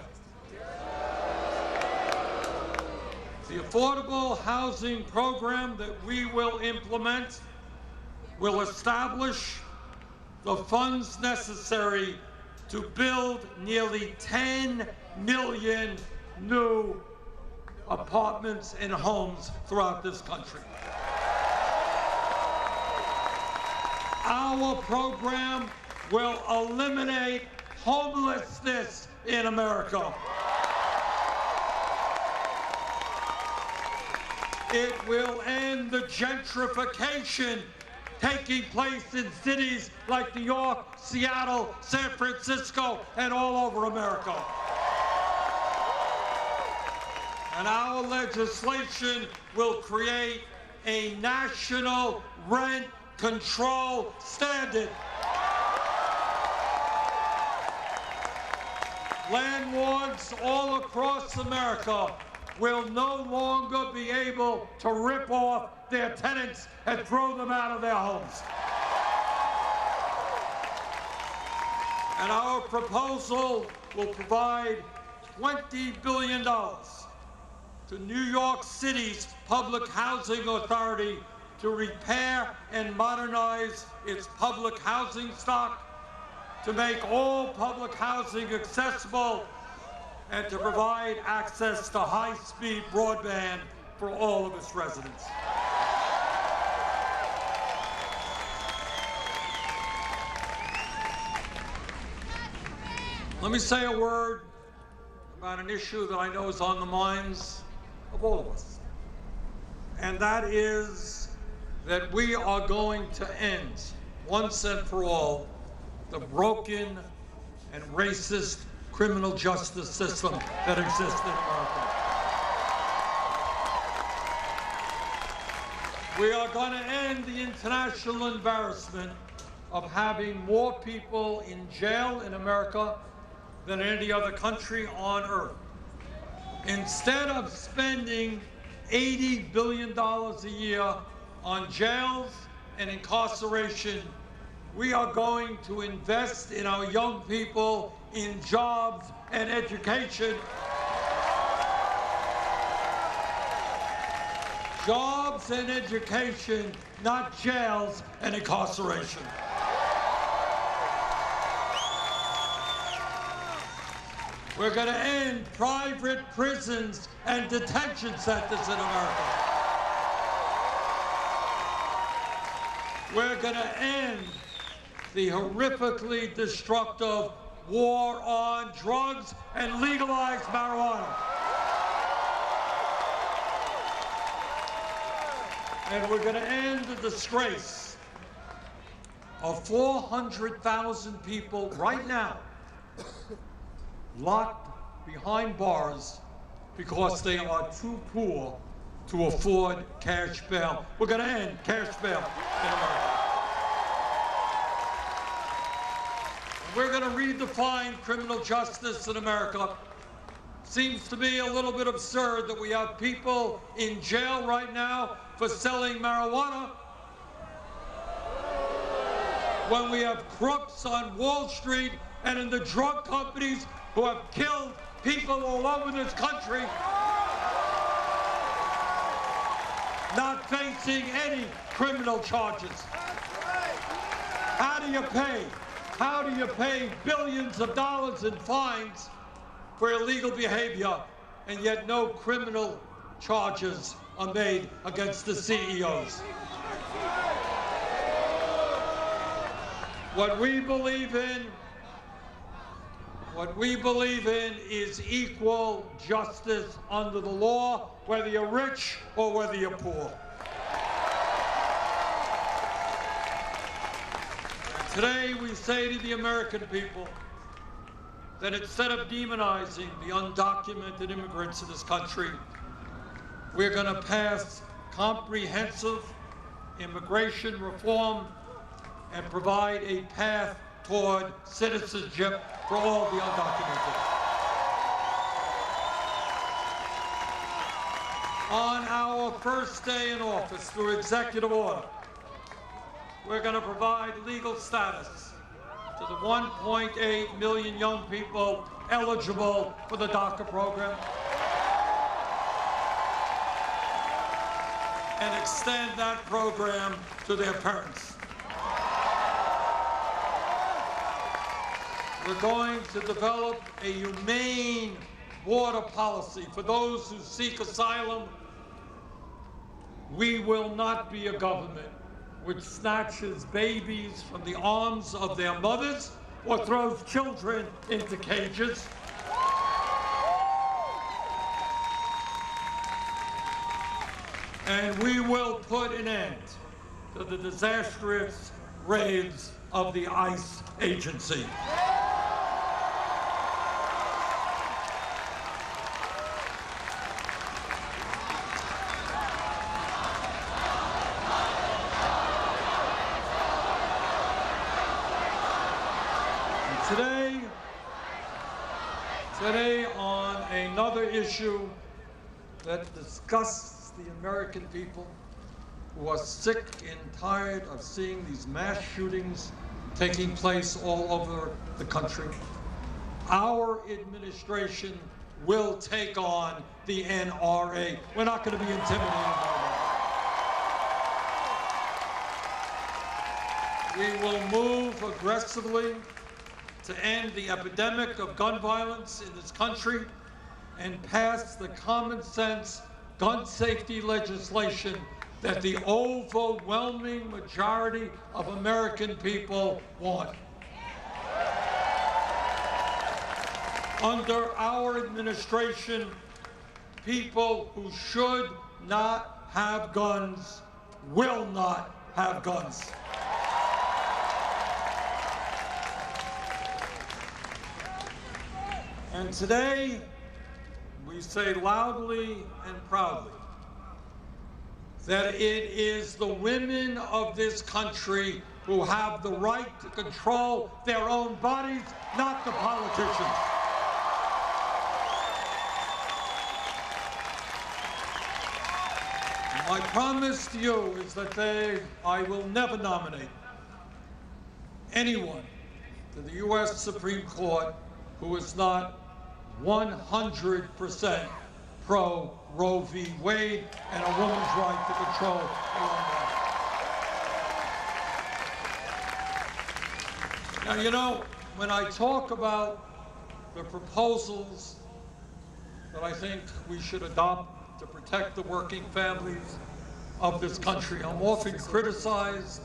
The affordable housing program that we will implement will establish the funds necessary to build nearly 10 million new apartments and homes throughout this country. Our program will eliminate homelessness in America. It will end the gentrification taking place in cities like New York, Seattle, San Francisco, and all over America. And our legislation will create a national rent control standard. Landlords all across America will no longer be able to rip off their tenants and throw them out of their homes. And our proposal will provide $20 billion to New York City's Public Housing Authority to repair and modernize its public housing stock, to make all public housing accessible, and to provide access to high-speed broadband for all of its residents. Let me say a word about an issue that I know is on the minds of all of us, and that is that we are going to end, once and for all, the broken and racist criminal justice system that exists in America. We are going to end the international embarrassment of having more people in jail in America than any other country on earth. Instead of spending $80 billion a year on jails and incarceration, we are going to invest in our young people, in jobs and education. Jobs and education, not jails and incarceration. We're going to end private prisons and detention centers in America. We're going to end the horrifically destructive war on drugs and legalize marijuana. And we're going to end the disgrace of 400,000 people right now locked behind bars because they are too poor to afford cash bail. We're going to end cash bail in America. We're going to redefine criminal justice in America. Seems to me a little bit absurd that we have people in jail right now for selling marijuana when we have crooks on Wall Street and in the drug companies who have killed people all over this country not facing any criminal charges. How do you pay? How do you pay billions of dollars in fines for illegal behavior, and yet no criminal charges are made against the CEOs? What we believe in What we believe in is equal justice under the law, whether you're rich or whether you're poor. Today, we say to the American people that instead of demonizing the undocumented immigrants in this country, we're going to pass comprehensive immigration reform and provide a path toward citizenship for all the undocumented. On our first day in office, through executive order, we're going to provide legal status to the 1.8 million young people eligible for the DACA program and extend that program to their parents. We're going to develop a humane border policy for those who seek asylum. We will not be a government which snatches babies from the arms of their mothers or throws children into cages. And we will put an end to the disastrous raids of the ICE agency. Today on another issue that disgusts the American people who are sick and tired of seeing these mass shootings taking place all over the country. Our administration will take on the NRA. We're not going to be intimidated by that. We will move aggressively to end the epidemic of gun violence in this country and pass the common sense gun safety legislation that the overwhelming majority of American people want. Under our administration, people who should not have guns will not have guns. And today, we say loudly and proudly that it is the women of this country who have the right to control their own bodies, not the politicians. My promise to you is that I will never nominate anyone to the U.S. Supreme Court who is not 100% pro Roe v. Wade and a woman's right to control her own body. Now, you know, when I talk about the proposals that I think we should adopt to protect the working families of this country, I'm often criticized,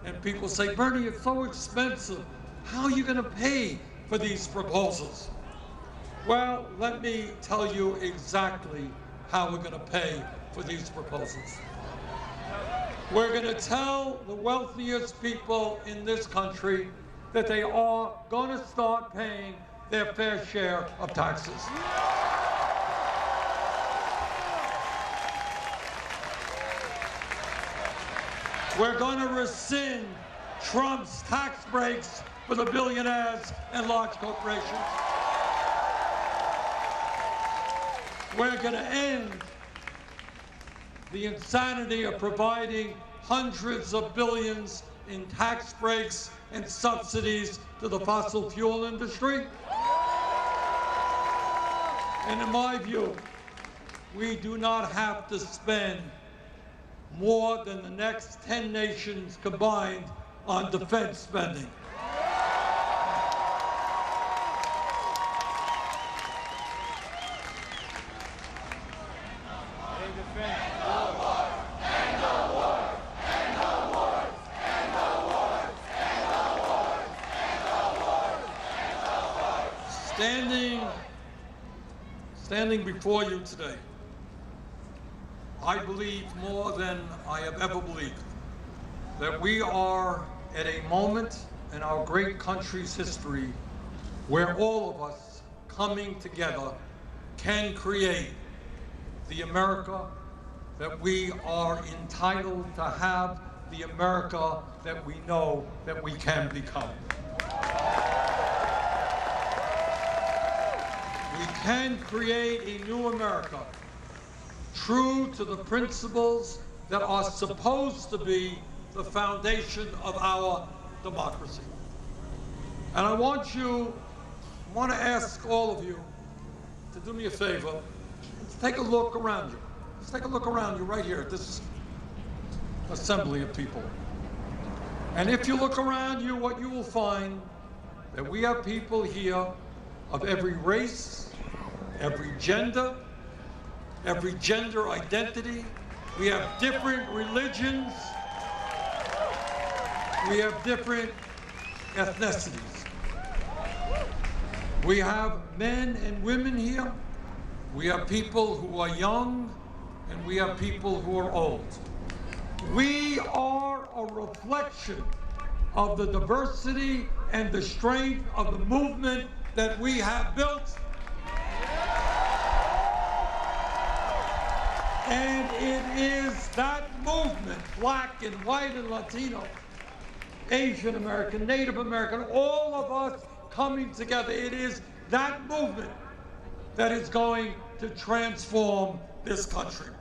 and people say, Bernie, it's so expensive. How are you going to pay for these proposals? Well, let me tell you exactly how we're going to pay for these proposals. We're going to tell the wealthiest people in this country that they are going to start paying their fair share of taxes. We're going to rescind Trump's tax breaks for the billionaires and large corporations. We're going to end the insanity of providing hundreds of billions in tax breaks and subsidies to the fossil fuel industry. And in my view, we do not have to spend more than the next 10 nations combined on defense spending. Standing before you today, I believe more than I have ever believed that we are at a moment in our great country's history where all of us coming together can create the America that we are entitled to have, the America that we know that we can become. We can create a new America, true to the principles that are supposed to be the foundation of our democracy. And I want to ask all of you to do me a favor, to take a look around you. Just take a look around you right here at this assembly of people. And if you look around you, what you will find that we have people here of every race, every gender identity. We have different religions. We have different ethnicities. We have men and women here. We have people who are young, and we have people who are old. We are a reflection of the diversity and the strength of the movement that we have built. And it is that movement, black and white and Latino, Asian American, Native American, all of us coming together. It is that movement that is going to transform this country.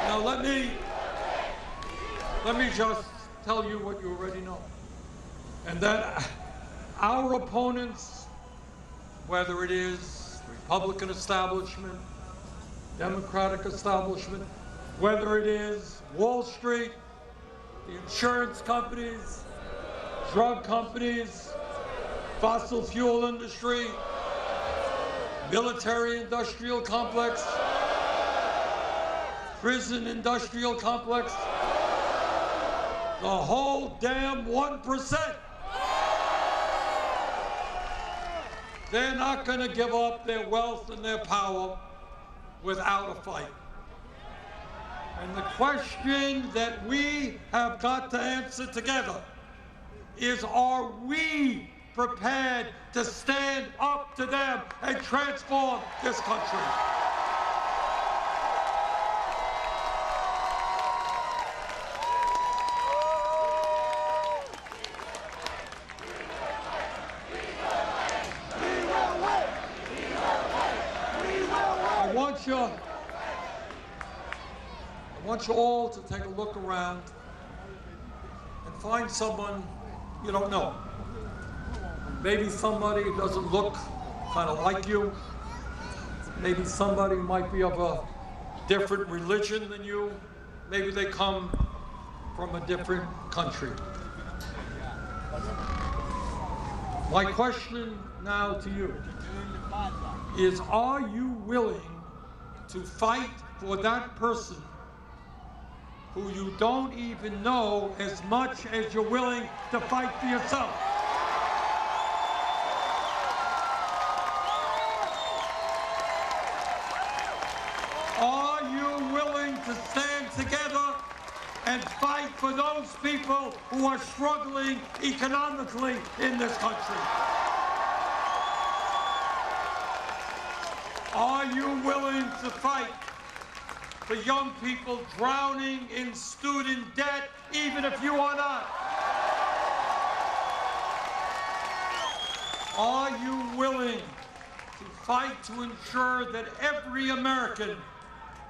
Now let me just tell you what you already know. And that our opponents, whether it is the Republican establishment, Democratic establishment, whether it is Wall Street, the insurance companies, drug companies, fossil fuel industry, military industrial complex, prison industrial complex, the whole damn 1%. They're not going to give up their wealth and their power without a fight. And the question that we have got to answer together is, are we prepared to stand up to them and transform this country? I want you all to take a look around and find someone you don't know. Maybe somebody who doesn't look kind of like you. Maybe somebody might be of a different religion than you. Maybe they come from a different country. My question now to you is, are you willing to fight for that person who you don't even know as much as you're willing to fight for yourself? Are you willing to stand together and fight for those people who are struggling economically in this country? Are you willing to fight for young people drowning in student debt, even if you are not? Are you willing to fight to ensure that every American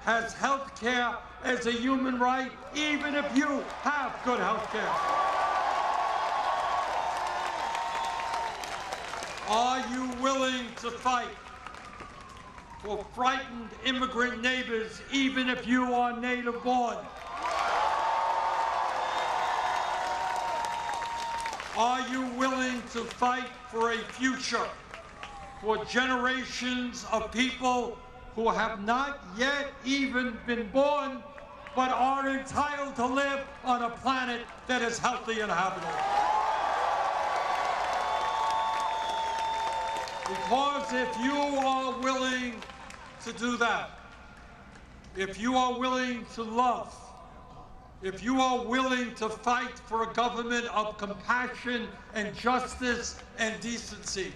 has health care as a human right, even if you have good health care? Are you willing to fight for frightened immigrant neighbors, even if you are native born? Are you willing to fight for a future for generations of people who have not yet even been born, but are entitled to live on a planet that is healthy and habitable. Because if you are willing to do that, if you are willing to love, if you are willing to fight for a government of compassion and justice and decency,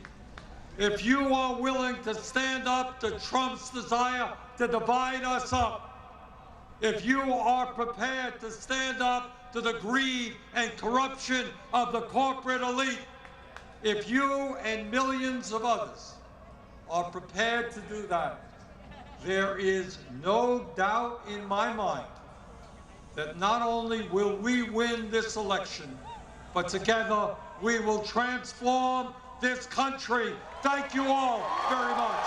if you are willing to stand up to Trump's desire to divide us up, if you are prepared to stand up to the greed and corruption of the corporate elite, if you and millions of others are prepared to do that, there is no doubt in my mind that not only will we win this election, but together we will transform this country. Thank you all very much.